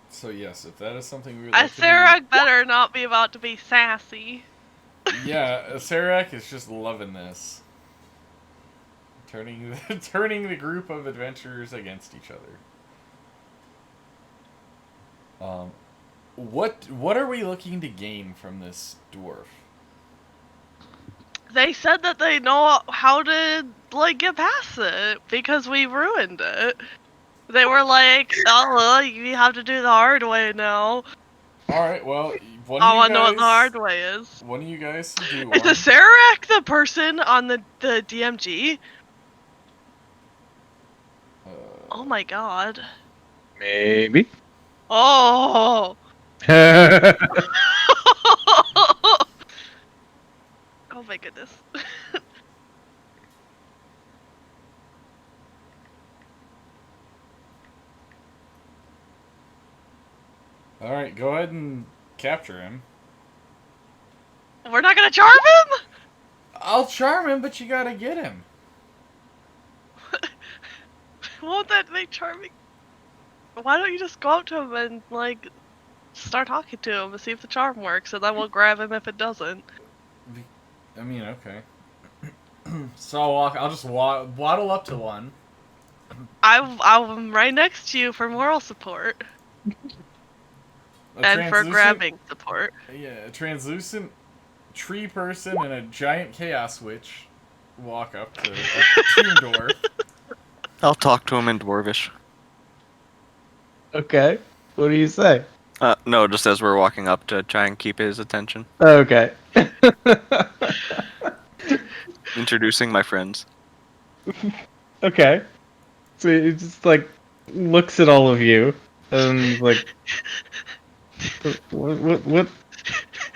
So yes, if that is something we would like to do, Sarah better not be about to be sassy. yeah, Serac is just loving this. Turning the group of adventurers against each other. What are we looking to gain from this dwarf? They said that they know how to, like, get past it, because we ruined it. They were like, oh, well, you have to do the hard way now. Alright, well, I want to know what the hard way is. One of you guys do Is one. the Serac the person on the DMG? Oh my god. Maybe. Oh. Okay. Oh my goodness. Alright, go ahead and capture him. We're not gonna charm him? I'll charm him, but you gotta get him. Won't that make charming? Why don't you just go up to him and, like, start talking to him and see if the charm works, and then we'll grab him if it doesn't. I mean, okay. So I'll just waddle up to one. I'm right next to you for moral support. And for grabbing support. Yeah, a translucent tree person and a giant chaos witch walk up to a tomb door. I'll talk to him in Dwarvish. Okay. What do you say? No, just as we're walking up to try and keep his attention. Okay. Introducing my friends. Okay. So he just like looks at all of you and like, what the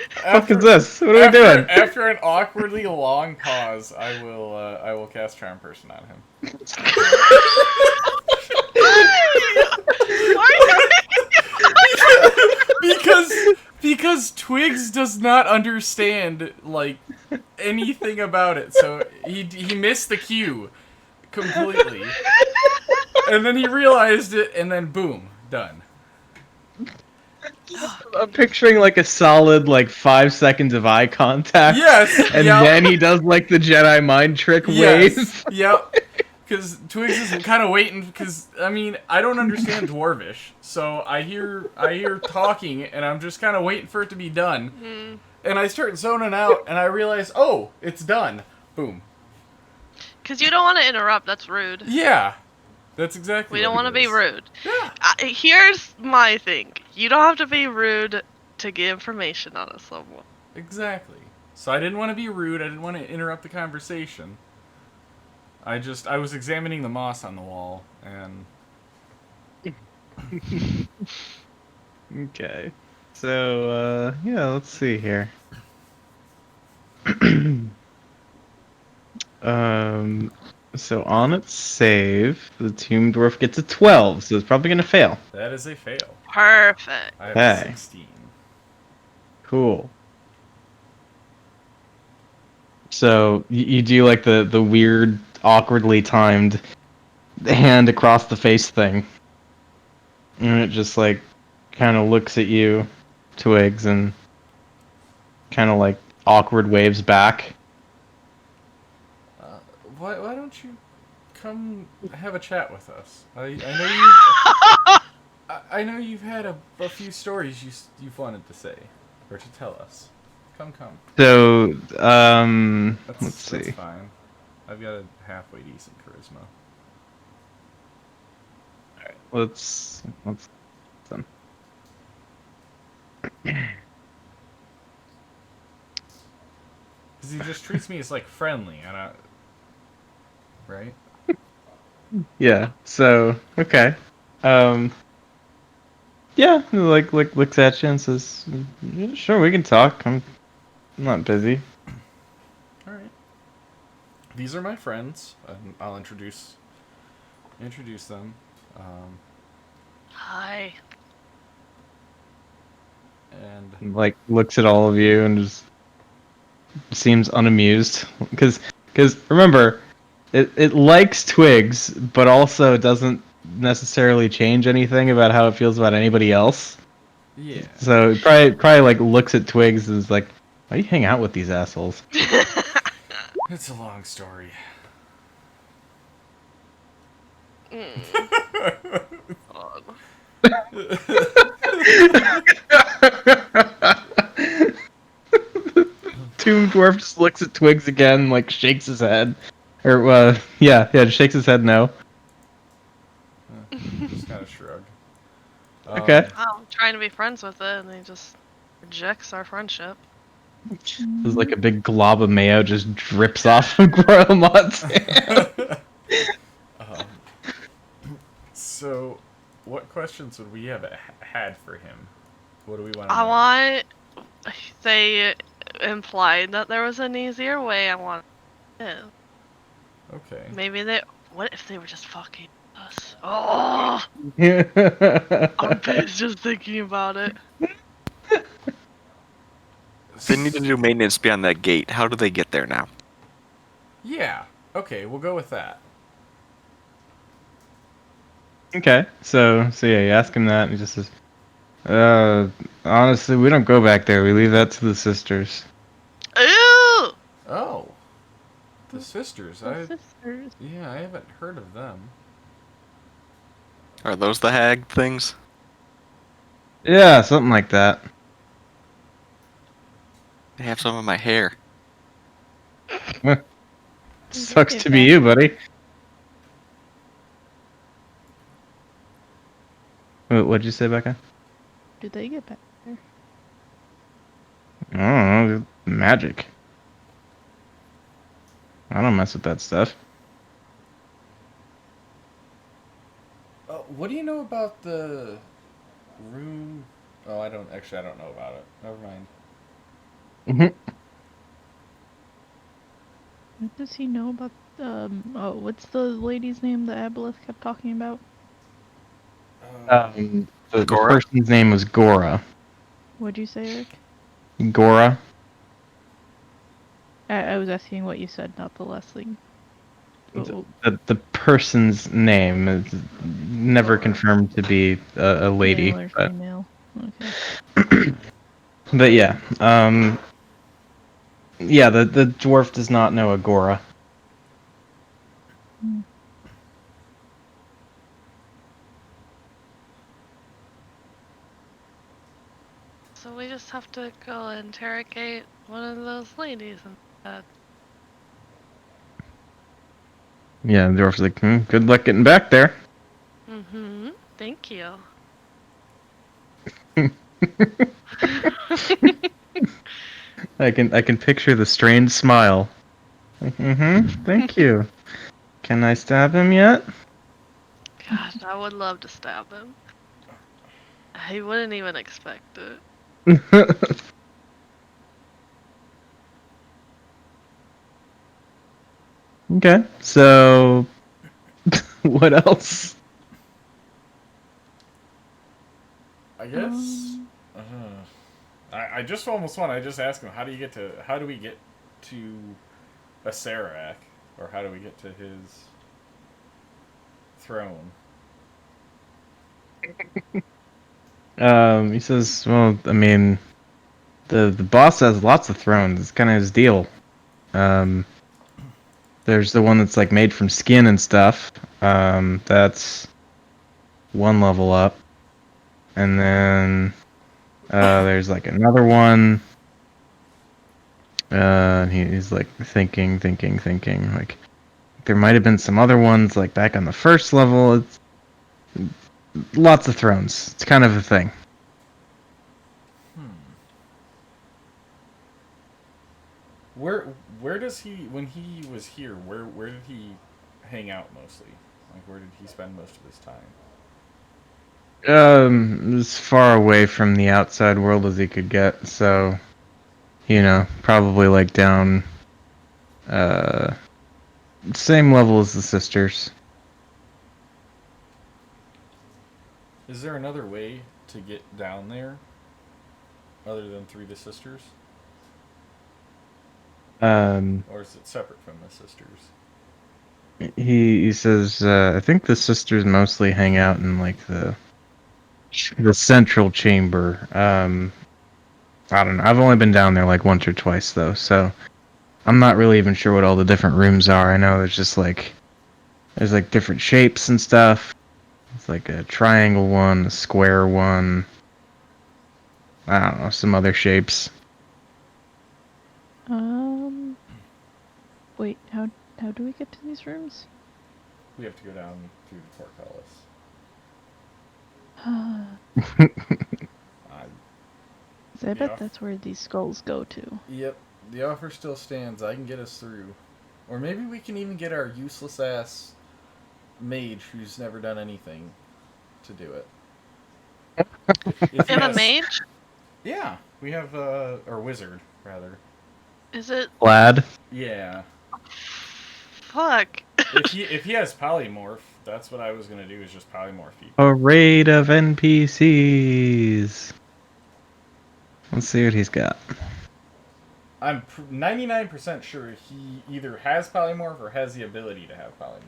fuck is this? What are we doing? After an awkwardly long pause, I will cast Charm Person on him. because Twigs does not understand like anything about it, so he missed the cue completely, and then he realized it, and then boom, done. I'm picturing like a solid like 5 seconds of eye contact. Yes, And yep. then he does like the Jedi mind trick wave. Yes, yep. Because Twigs is kind of waiting. Because I mean, I don't understand Dwarvish, so I hear talking, and I'm just kind of waiting for it to be done. Mm. And I start zoning out, and I realize, oh, it's done. Boom. Because you don't want to interrupt. That's rude. Yeah, that's exactly. We don't want to be rude. Yeah. Here's my thing. You don't have to be rude to get information out of someone. Exactly. So I didn't want to be rude. I didn't want to interrupt the conversation. I was examining the moss on the wall, and... Okay. So, yeah, let's see here. So on its save, the Tomb Dwarf gets a 12, so it's probably gonna fail. That is a fail. Perfect. I have Okay. a 16. Cool. So you do like the weird, awkwardly timed hand across the face thing, and it just like kind of looks at you, Twigs, and kind of like awkward waves back. Why don't you come have a chat with us? I know you. I know you've had a few stories you've wanted to say or to tell us. Come. So let's That's see. fine. I've got a halfway decent charisma. Let's done. Because he just treats me as like friendly, and right? Yeah. So okay. Yeah. Like looks at you and says, "Yeah, sure, we can talk. I'm not busy." All right. These are my friends. I'll introduce them. Hi. And Like looks at all of you and just seems unamused because remember it likes Twigs but also doesn't necessarily change anything about how it feels about anybody else. yeah. So it probably like looks at Twigs and is like, why do you hang out with these assholes? It's a long story. Hold on. Tomb Dwarf just looks at Twigs again, like shakes his head, or shakes his head no. Just kind of shrug. Okay. I'm trying to be friends with it, and they just Rejects our friendship. There's like a big glob of mayo just drips off of Gromot's hand. Um, so, what questions would we have had for him? What do we want to I know? want. They implied that there was an easier way. I want. To. Okay. Maybe they. What if they were just fucking us? Oh, Yeah. I'm pissed just thinking about it. They need to do maintenance beyond that gate. How do they get there now? Yeah. Okay, we'll go with that. Okay, so yeah, you ask him that, and he just says, honestly, we don't go back there. We leave that to the sisters." Ew! Oh. The sisters. The sisters. Yeah, I haven't heard of them. Are those the hag things? Yeah, something like that. They have some of my hair. Sucks Get to be back. you, buddy. What'd you say, Becca? Do they get back there? I don't know. Magic. I don't mess with that stuff. What do you know about the room? Oh, I don't know about it. Never mind. What does he know about oh, what's the lady's name the Aboleth kept talking about? The Gora? person's name was Gora. What'd you say, Eric? Gora. I was asking what you said, not the last thing. Oh, The person's name is never Gora. confirmed to be a lady. male or But, female. Okay. but yeah, yeah, the dwarf does not know a Gora. Hmm. So we just have to go interrogate one of those ladies and that. Yeah, the dwarf's like, good luck getting back there. Mm-hmm. Thank you. I can picture the strained smile. Thank you. Can I stab him yet? God, I would love to stab him. He wouldn't even expect it. Okay, so what else? I guess. I just almost want. I just ask him, how do we get to Acerak, or how do we get to his throne? He says, well, I mean, the boss has lots of thrones. It's kind of his deal. There's the one that's like made from skin and stuff. That's one level up, and then there's like another one. He's like thinking. Like there might have been some other ones like back on the first level. It's lots of thrones. It's kind of a thing. Where does he, when he was here, where did he hang out mostly? Like, where did he spend most of his time? As far away from the outside world as he could get. So, probably like down, same level as the sisters. Is there another way to get down there other than through the sisters? Or is it separate from the sisters? He says, I think the sisters mostly hang out in like the central chamber. I don't know. I've only been down there like once or twice though, so I'm not really even sure what all the different rooms are. I know there's like different shapes and stuff. It's like a triangle one, a square one. I don't know, some other shapes. Wait, how do we get to these rooms? We have to go down through the portcullis. 'Cause I bet Yeah. that's where these skulls go to. Yep, the offer still stands. I can get us through. Or maybe we can even get our useless ass mage who's never done anything to do it. If he In a has- mage? Yeah, we have, or wizard, rather. Is it? Lad. Yeah. Fuck. If he has polymorph, that's what I was gonna do, is just polymorph people. A raid of NPCs. Let's see what he's got. I'm 99% sure he either has polymorph or has the ability to have polymorph.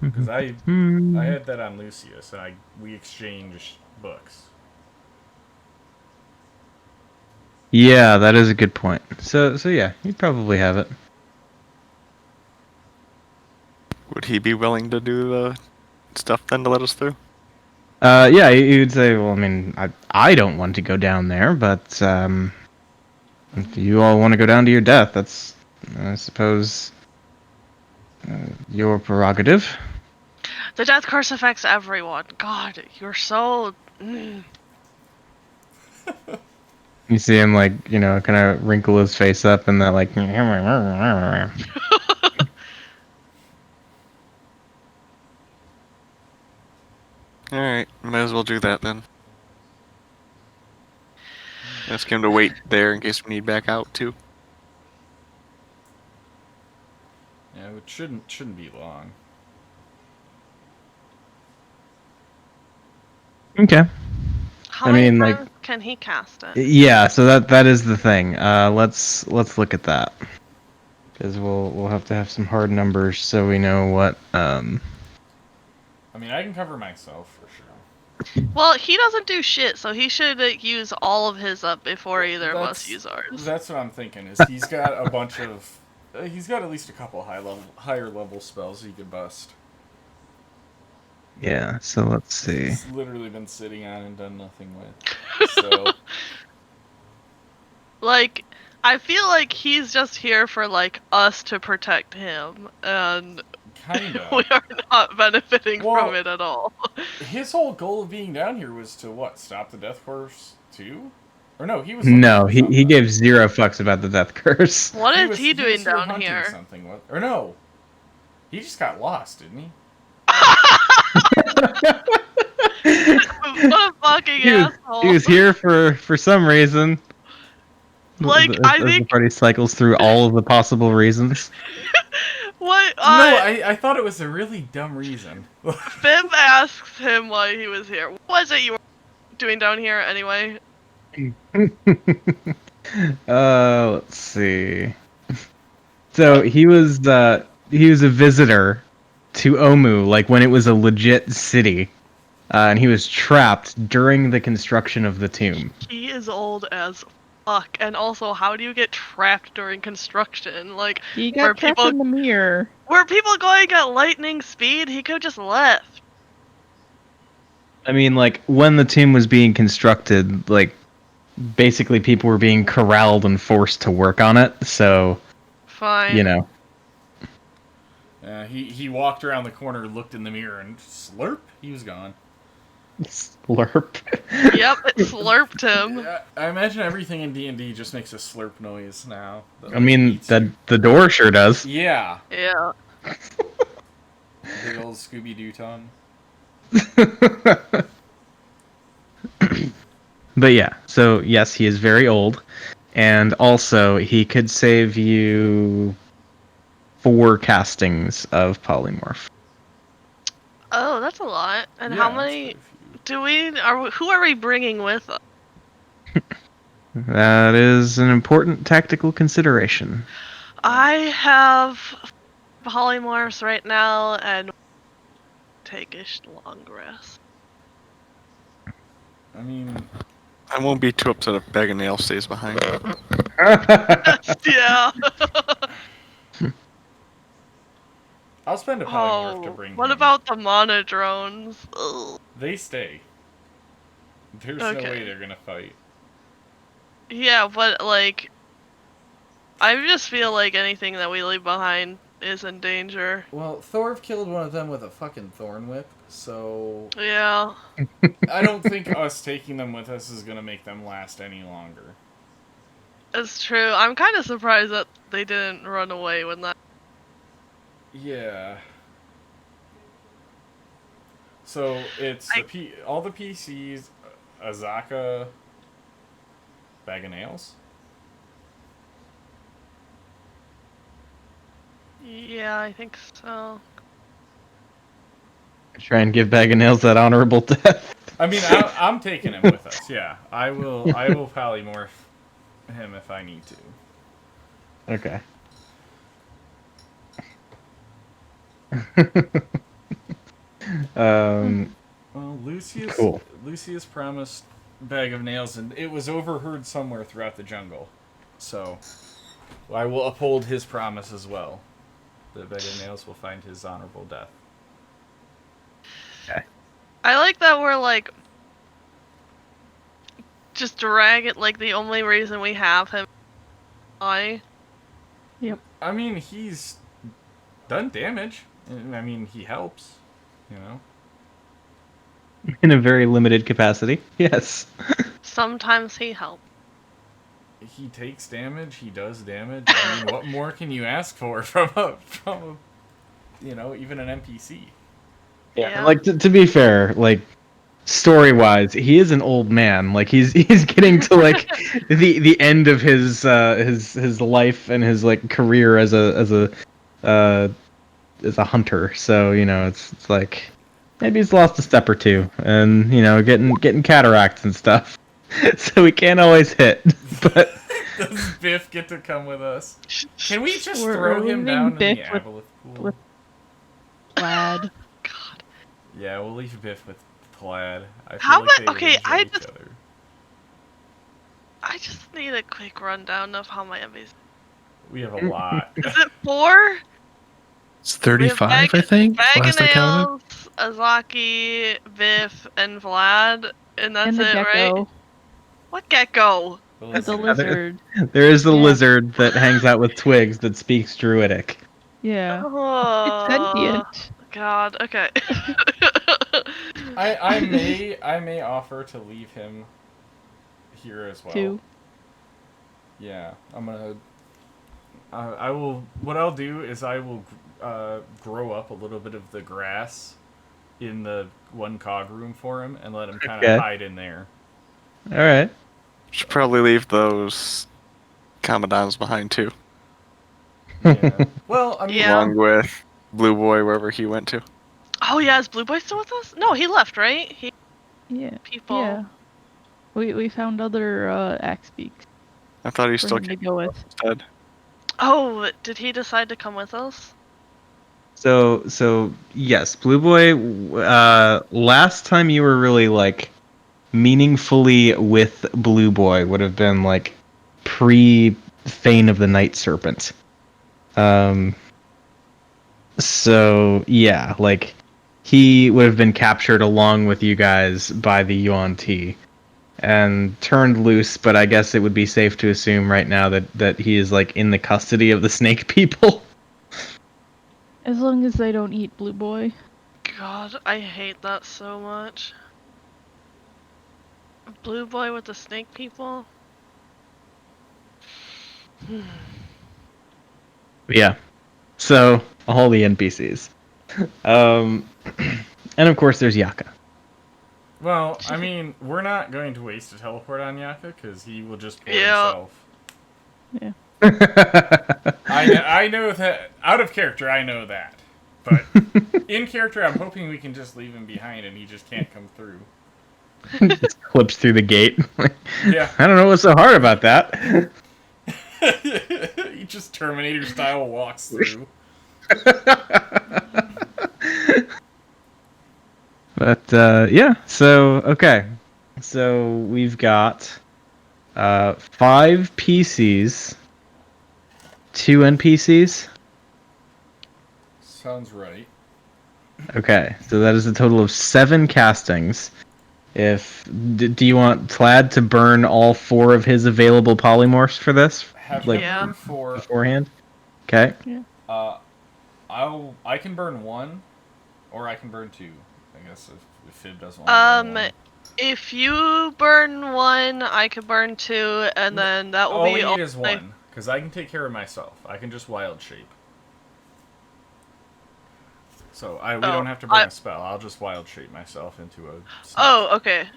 Because I had that on Lucius, and we exchanged books. Yeah, that is a good point. So yeah, you'd probably have it. Would he be willing to do the stuff then to let us through? Yeah, you'd say, well, I mean, I don't want to go down there, but if you all want to go down to your death, that's, I suppose, your prerogative. The death curse affects everyone. God, you're so. You see him, like, you know, kind of wrinkle his face up and that, like, Alright, might as well do that then. Ask him to wait there in case we need back out too. Yeah, it shouldn't be long. Okay. How I many mean, like- times can he cast it? Yeah, so that is the thing. Let's look at that, because we'll have to have some hard numbers so we know what. I mean, I can cover myself for sure. Well, he doesn't do shit, so he should use all of his up before either of us That's- use ours. That's what I'm thinking. Is he's got a bunch of, he's got at least a couple higher level spells he could bust. Yeah. So let's see. He's literally been sitting on and done nothing with. So Like, I feel like he's just here for, like, us to protect him, and kinda. we are not benefiting Well- from it at all. His whole goal of being down here was to what? Stop the death curse too? Or no, he was. No, looking for he something. gave 0 fucks about the death curse. What is was- he doing was down hunting here? Something with, or no, he just got lost, didn't he? What a fucking asshole. He was here for some reason. Like, I As the think- party cycles through all of the possible reasons. What? No, I thought it was a really dumb reason. Fib asks him why he was here. What was it you were doing down here anyway? Let's see. So he was a visitor to Omu, like when it was a legit city, and he was trapped during the construction of the tomb. He is old as fuck. And also, how do you get trapped during construction? Like, He Where got trapped people- in the mirror. were people going at lightning speed? He could have just left. I mean, like when the tomb was being constructed, like basically people were being corralled and forced to work on it. So Fine. you know, He walked around the corner, looked in the mirror, and slurp, he was gone. slurp. Yep, it slurped him. I imagine everything in D&D just makes a slurp noise now. that, I like, mean, eats you. the door sure does. Yeah, Yeah. big old Scooby-Doo tongue. But yeah, so yes, he is very old, and also he could save you 4 castings of polymorph. Oh, that's a lot. And Yeah, how that's many quite a few. do we who are we bringing with us? That is an important tactical consideration. I have polymorphs right now and take a long rest. I mean, I won't be too upset if Bag of Nails stays behind. Yeah. I'll spend a polymorph to Oh, bring what him. about the mana drones? Ugh. They stay. There's Okay. no way they're gonna fight. Yeah, but like, I just feel like anything that we leave behind is in danger. Well, Thorv killed one of them with a fucking thorn whip. So Yeah. I don't think us taking them with us is gonna make them last any longer. It's true. I'm kind of surprised that they didn't run away when that. Yeah. So it's all the PCs, Azaka, Bag of Nails. Yeah, I think so. Try and give Bag of Nails that honorable death. I mean, I'm taking him with us. Yeah, I will. I will polymorph him if I need to. Okay. Well, Lucius. Cool. Lucius promised Bag of Nails, and it was overheard somewhere throughout the jungle. So, I will uphold his promise as well. The Bag of Nails will find his honorable death. Okay. I like that we're like just drag it. Like the only reason we have him. I mean, he's done damage. I mean, he helps. You know. In a very limited capacity. Yes. sometimes he helps. He takes damage. He does damage. I mean, what more can you ask for from a even an NPC? Yeah. Like to be fair, like story wise, he is an old man. Like he's getting to like the end of his life and his like career as a hunter. So it's like maybe he's lost a step or two, and getting cataracts and stuff. So we can't always hit, but. Does Biff get to come with us? Can we just We're throw him leaving down in Biff the with- aboleth pool? with- Plaid. God. Yeah, we'll leave Biff with Plaid. I feel How like about- they would okay, enjoy I each just- other. I just need a quick rundown of how my MVs. We have a lot. Is it 4? It's 35, I think. Bag of Last I counted. Nails, Azaki, Biff, and Vlad, and that's And the it, gecko. right? What gecko? The The lizard. lizard. There is the Yeah. lizard that hangs out with Twigs that speaks Druidic. Yeah. Oh, It's sentient. God. Okay. I may offer to leave him here as well. Two. Yeah, I'm gonna. I will. What I'll do is I will grow up a little bit of the grass in the one cog room for him and let him kind of Okay. hide in there. All right. Should probably leave those Commandants behind too, Yeah. Well, I mean, Yeah. along with Blue Boy wherever he went to. Oh yeah, is Blue Boy still with us? No, he left, right? He Yeah. people. Yeah. We found other axe beaks I thought he for still him to came go with. instead. Oh, did he decide to come with us? So yes, Blue Boy. Last time you were really like meaningfully with Blue Boy would have been like pre Thane of the Night Serpent. So yeah, like he would have been captured along with you guys by the Yuan Ti and turned loose, but I guess it would be safe to assume right now that he is like in the custody of the Snake People. As long as they don't eat Blue Boy. God, I hate that so much. Blue Boy with the snake people? Yeah. So all the NPCs. And of course there's Yaka. well, I mean, we're not going to waste a teleport on Yaka because he will just pull Yeah. himself. I know that out of character. I know that, but in character, I'm hoping we can just leave him behind and he just can't come through. Just clips through the gate. Yeah. I don't know what's so hard about that. He just Terminator style walks through. But yeah, so okay. So we've got 5 PCs, 2 NPCs. Sounds right. Okay, so that is a total of 7 castings. Do you want Plaid to burn all 4 of his available polymorphs for this Have Like- Yeah. him for beforehand? Okay. I can burn 1, or I can burn 2. I I guess if Fib doesn't want to burn one. If you burn one, I could burn two, and then that will all be we need is my- one, because I can take care of myself. I can just wild shape. So we don't have to burn a spell. I'll just wild shape myself into a snake. Oh, okay.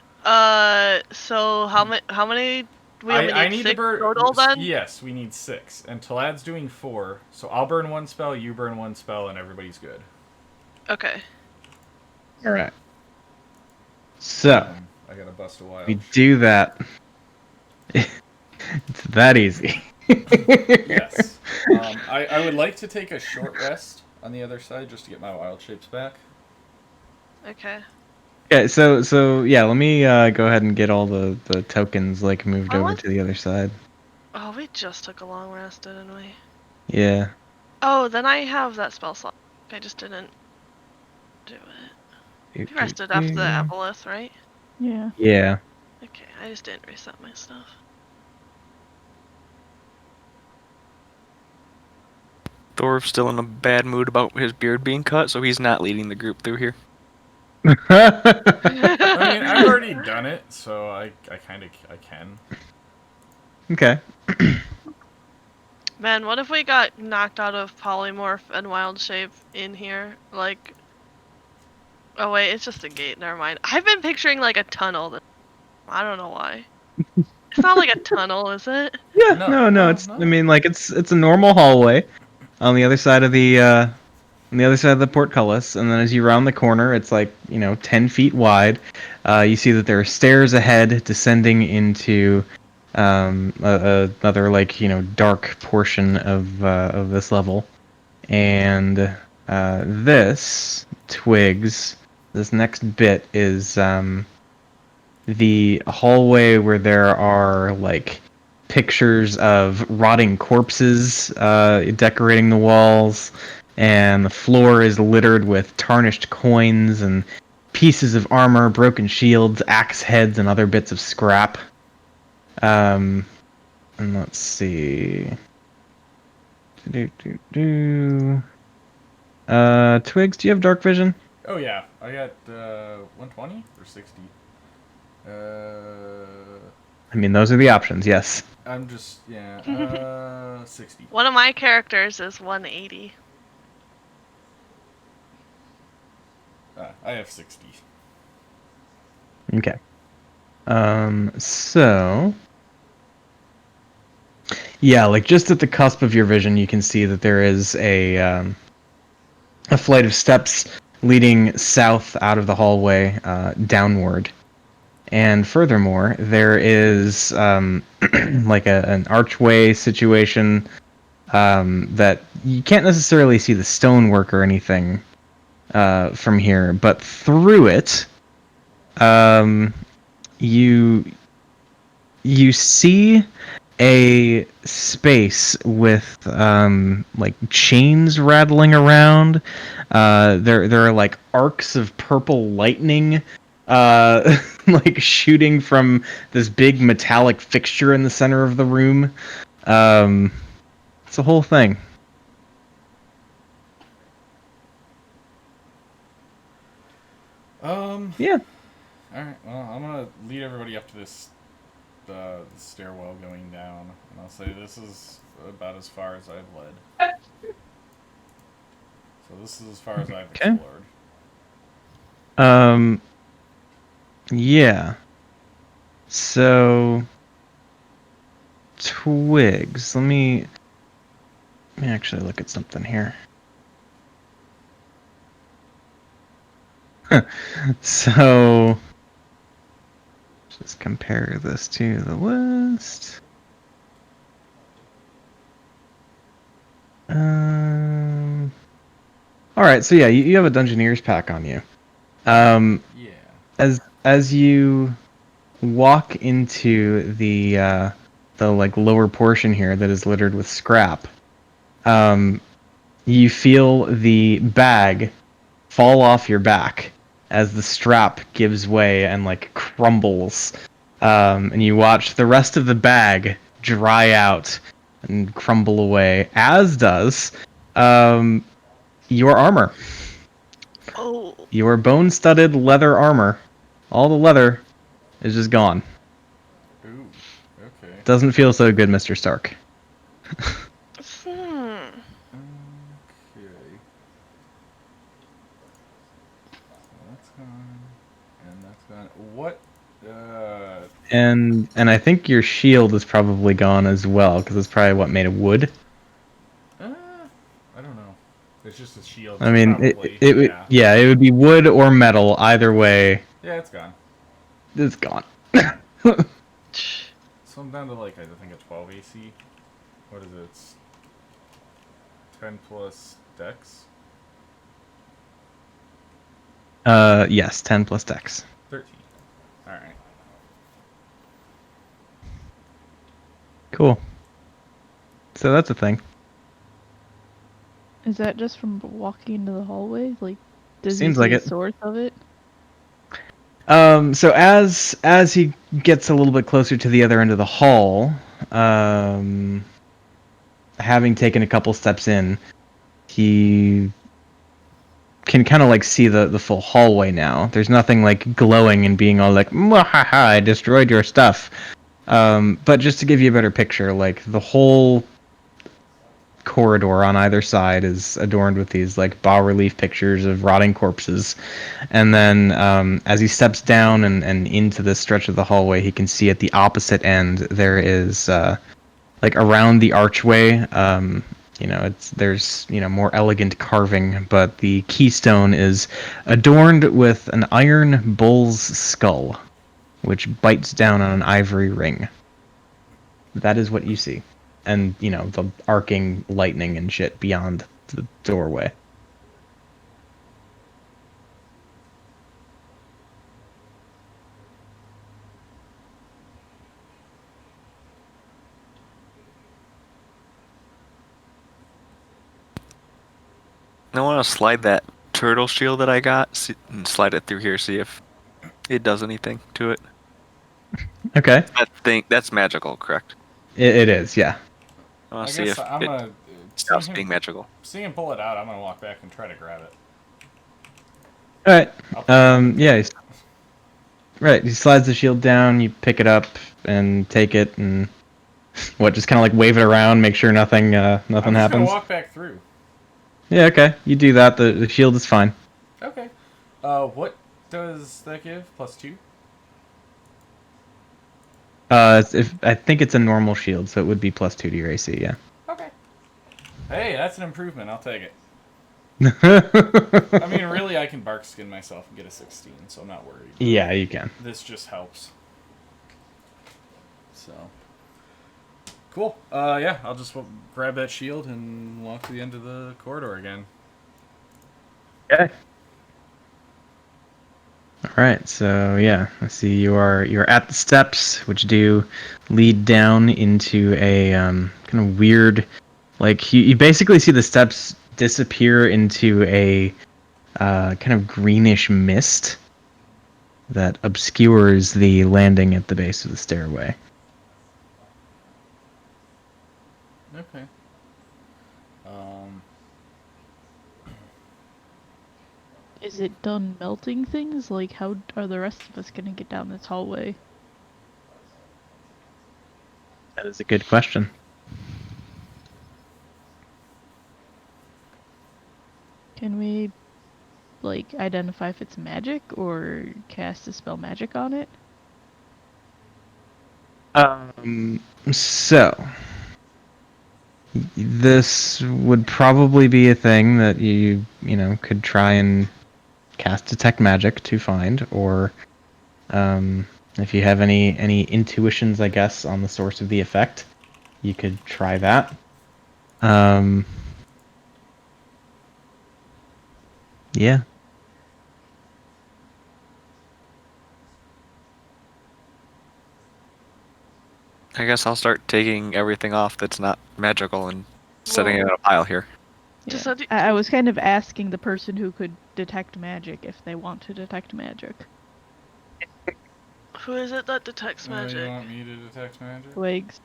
So how many? We only I need need 6 to burn total then. Yes, we need 6, and Talad's doing 4. So I'll burn one spell, you burn one spell, and everybody's good. Okay. All right. So I gotta bust a wild. we do that. It's that easy. Yes. I would like to take a short rest on the other side just to get my wild shapes back. Okay. Okay, so yeah, let me go ahead and get all the tokens like moved over to the other side. Oh, we just took a long rest, didn't we? Yeah. Oh, then I have that spell slot. I just didn't do it. We rested after the Aboleth, right? Yeah. Yeah. Okay, I just didn't reset my stuff. Thor's still in a bad mood about his beard being cut, so he's not leading the group through here. I mean, I've already done it, so I can. Okay. Man, what if we got knocked out of polymorph and wild shape in here? Like, oh wait, it's just a gate. Never mind. I've been picturing like a tunnel. I don't know why. It's not like a tunnel, is it? Yeah. No, No. It's. no. I mean, like it's a normal hallway on the other side of the portcullis, and then as you round the corner, it's like 10 feet wide. You see that there are stairs ahead descending into another dark portion of this level, and this next bit is the hallway where there are like pictures of rotting corpses decorating the walls, and the floor is littered with tarnished coins and pieces of armor, broken shields, axe heads, and other bits of scrap. And let's see. Twigs, do you have dark vision? Oh yeah, I got 120 or 60. I mean, those are the options. Yes. I'm just 60. One of my characters is 180. I have 60. Okay. So yeah, like just at the cusp of your vision, you can see that there is a flight of steps leading south out of the hallway, downward. And furthermore, there is like an archway situation that you can't necessarily see the stonework or anything from here, but through it, you see a space with like chains rattling around. There are like arcs of purple lightning like shooting from this big metallic fixture in the center of the room. It's a whole thing. Yeah. Alright, well, I'm gonna lead everybody up to this the stairwell going down, and I'll say this is about as far as I've led. So this is as far as I've explored. Yeah. So Twigs, let me actually look at something here. So just compare this to the list. All right, so yeah, you have a Dungeoneer's pack on you. Yeah. As you walk into the like lower portion here that is littered with scrap, you feel the bag fall off your back as the strap gives way and like crumbles, and you watch the rest of the bag dry out and crumble away, as does your armor. Oh. your bone-studded leather armor, all the leather, is just gone. Ooh. Okay. Doesn't feel so good, Mr. Stark. Hmm. Okay. That's gone. And that's gone. What? And I think your shield is probably gone as well, because it's probably what made of wood. I don't know. It's just a shield. I So mean, probably. it Yeah. it would be wood or metal. Either way, Yeah, it's gone. it's gone. So I'm down to like I think a 12 AC. What is it? It's 10 plus Dex. Yes, 10 plus dex. 13. All right. Cool. So that's a thing. Is that just from walking into the hallway? Like, does Seems he see like a it. source of it? So as he gets a little bit closer to the other end of the hall, having taken a couple steps in, he can kind of like see the full hallway now. There's nothing like glowing and being all like, "Mwahaha, I destroyed your stuff." But just to give you a better picture, like the whole corridor on either side is adorned with these like bas-relief pictures of rotting corpses. And then as he steps down and into this stretch of the hallway, he can see at the opposite end there is like around the archway, there's more elegant carving, but the keystone is adorned with an iron bull's skull, which bites down on an ivory ring. That is what you see. And, the arcing lightning and shit beyond the doorway. I want to slide that turtle shield that I got and slide it through here, see if it does anything to it. Okay. That's magical, correct? It is, yeah. I want I to see guess if I'm it gonna stops being magical. seeing him pull it out. I'm gonna walk back and try to grab it. Alright. I'll grab it. Yeah. Right, he slides the shield down, you pick it up and take it and just kind of like wave it around, make sure nothing I'm just gonna happens. walk back through. Yeah, okay. You do that. The shield is fine. Okay. What does that give? +2? I think it's a normal shield, so it would be +2 to your AC, yeah. Okay. Hey, that's an improvement. I'll take it. I mean, really, I can bark skin myself and get a 16, so I'm not worried. Yeah, you can. This just helps. So. Cool. Yeah, I'll just grab that shield and walk to the end of the corridor again. Okay. All right, so yeah, I see you're at the steps, which do lead down into a kind of weird, like you basically see the steps disappear into a kind of greenish mist that obscures the landing at the base of the stairway. Okay. Is it done melting things? Like, how are the rest of us gonna get down this hallway? That is a good question. Can we, like, identify if it's magic or cast a spell magic on it? So this would probably be a thing that you could try and cast detect magic to find, or if you have any intuitions, I guess, on the source of the effect, you could try that. Yeah. I guess I'll start taking everything off that's not magical and setting it in Well, a pile here. Just Yeah. so I was kind of asking the person who could detect magic if they want to detect magic. who is it that detects You magic? want me to detect magic? Twigs.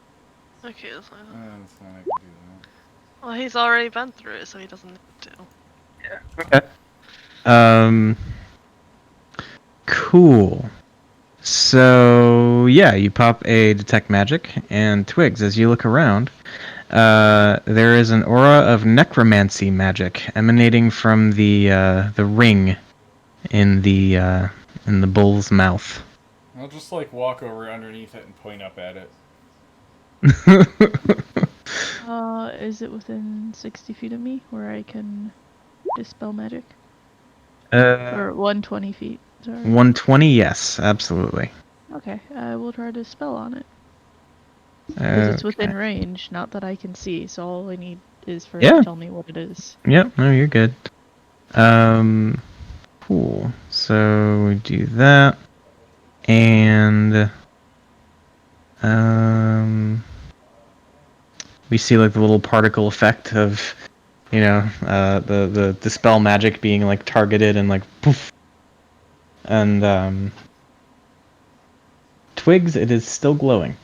Okay, that's fine. That's fine, I can do that. Well, he's already been through it, so he doesn't need to. Okay. Cool. So yeah, you pop a detect magic, and Twigs, as you look around, there is an aura of necromancy magic emanating from the ring in the bull's mouth. I'll just like walk over underneath it and point up at it. Is it within 60 feet of me where I can dispel magic? uh, Or 120 feet, sorry. 120, yes, absolutely. Okay, I will try to spell on it. Because it's within Okay. range, not that I can see, so all I need is for it Yeah. to tell me what it is. Yep, no, you're good. Cool. So we do that, and we see like the little particle effect of, the dispel magic being like targeted and like poof, and Twigs, it is still glowing.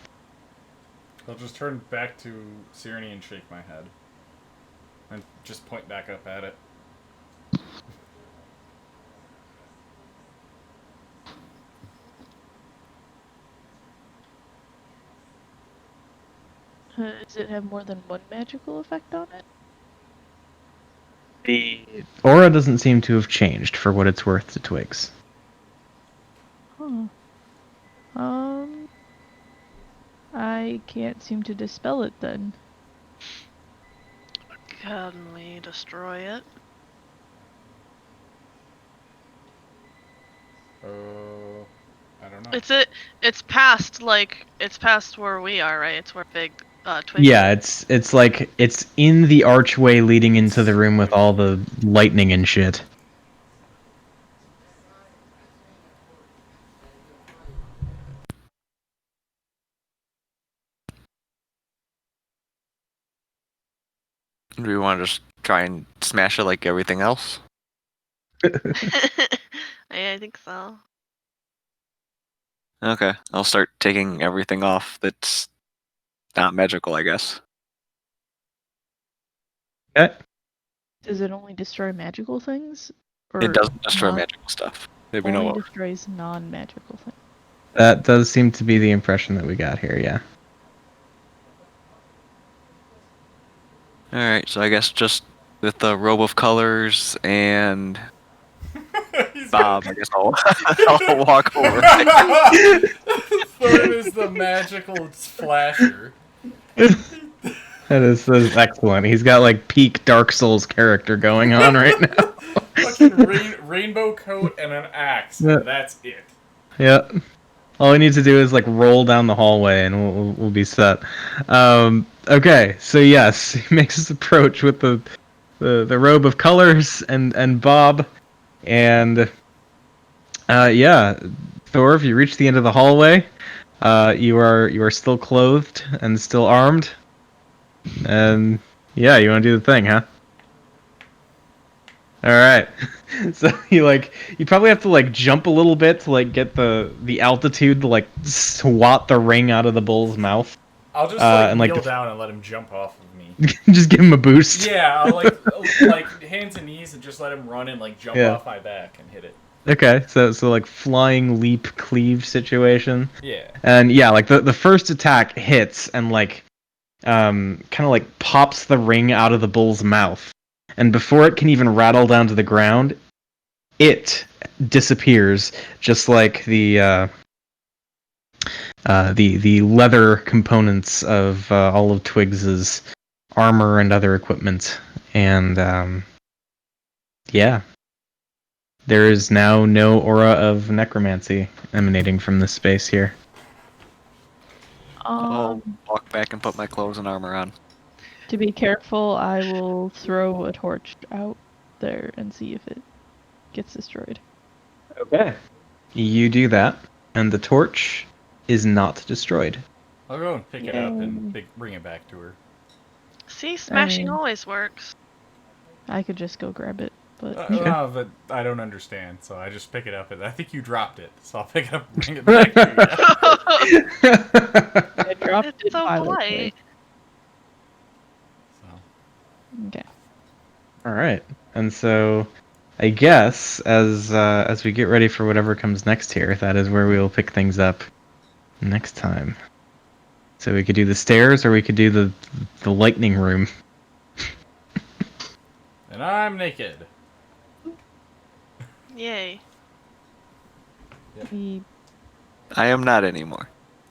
I'll just turn back to Sirenny and shake my head. And just point back up at it. Does it have more than one magical effect on it? The aura doesn't seem to have changed for what it's worth to Twigs. Huh. I can't seem to dispel it then. Can we destroy it? I don't know. It's past where we are, right? It's where big Twig. Yeah, it's like it's in the archway leading into the room with all the lightning and shit. Do we want to just try and smash it like everything else? I think so. Okay, I'll start taking everything off that's not magical, I guess. Okay. Does it only destroy magical things? It doesn't destroy non- magical stuff. That we know Only of. destroys non-magical things. That does seem to be the impression that we got here, yeah. Alright, so I guess just with the robe of colors and Bob, I guess I'll walk over. Thorn is the magical splasher. That is excellent. He's got like peak Dark Souls character going on right now. Fucking rainbow coat and an axe. Yeah. That's it. Yeah. All we need to do is like roll down the hallway and we'll be set. Okay, so yes, he makes his approach with the robe of colors and Bob, and yeah, Thor, if you reach the end of the hallway, you are still clothed and still armed, and yeah, you want to do the thing, huh? All right. So you probably have to like jump a little bit to like get the altitude to like swat the ring out of the bull's mouth. I'll just and, kneel down and let him jump off of me. Just give him a boost. Yeah, I'll like hands and knees and just let him run and like jump Yeah. off my back and hit it. Okay, so like flying leap cleave situation. Yeah. And yeah, like the first attack hits and like kind of like pops the ring out of the bull's mouth. And before it can even rattle down to the ground, it disappears, just like the leather components of all of Twigs's armor and other equipment. And yeah, there is now no aura of necromancy emanating from this space here. I'll walk back and put my clothes and armor on. To be careful, I will throw a torch out there and see if it gets destroyed. Okay. You do that, and the torch is not destroyed. I'll go and pick it up and bring it back to her. See, smashing mean- always works. I could just go grab it, but But I don't understand, so I just pick it up. And I think you dropped it, so I'll pick it up and bring it back to you. I dropped It's it so violently. polite. So. Okay. All right. And so I guess as we get ready for whatever comes next here, that is where we will pick things up next time. So we could do the stairs, or we could do the lightning room. And I'm naked. Yay. We I am not anymore.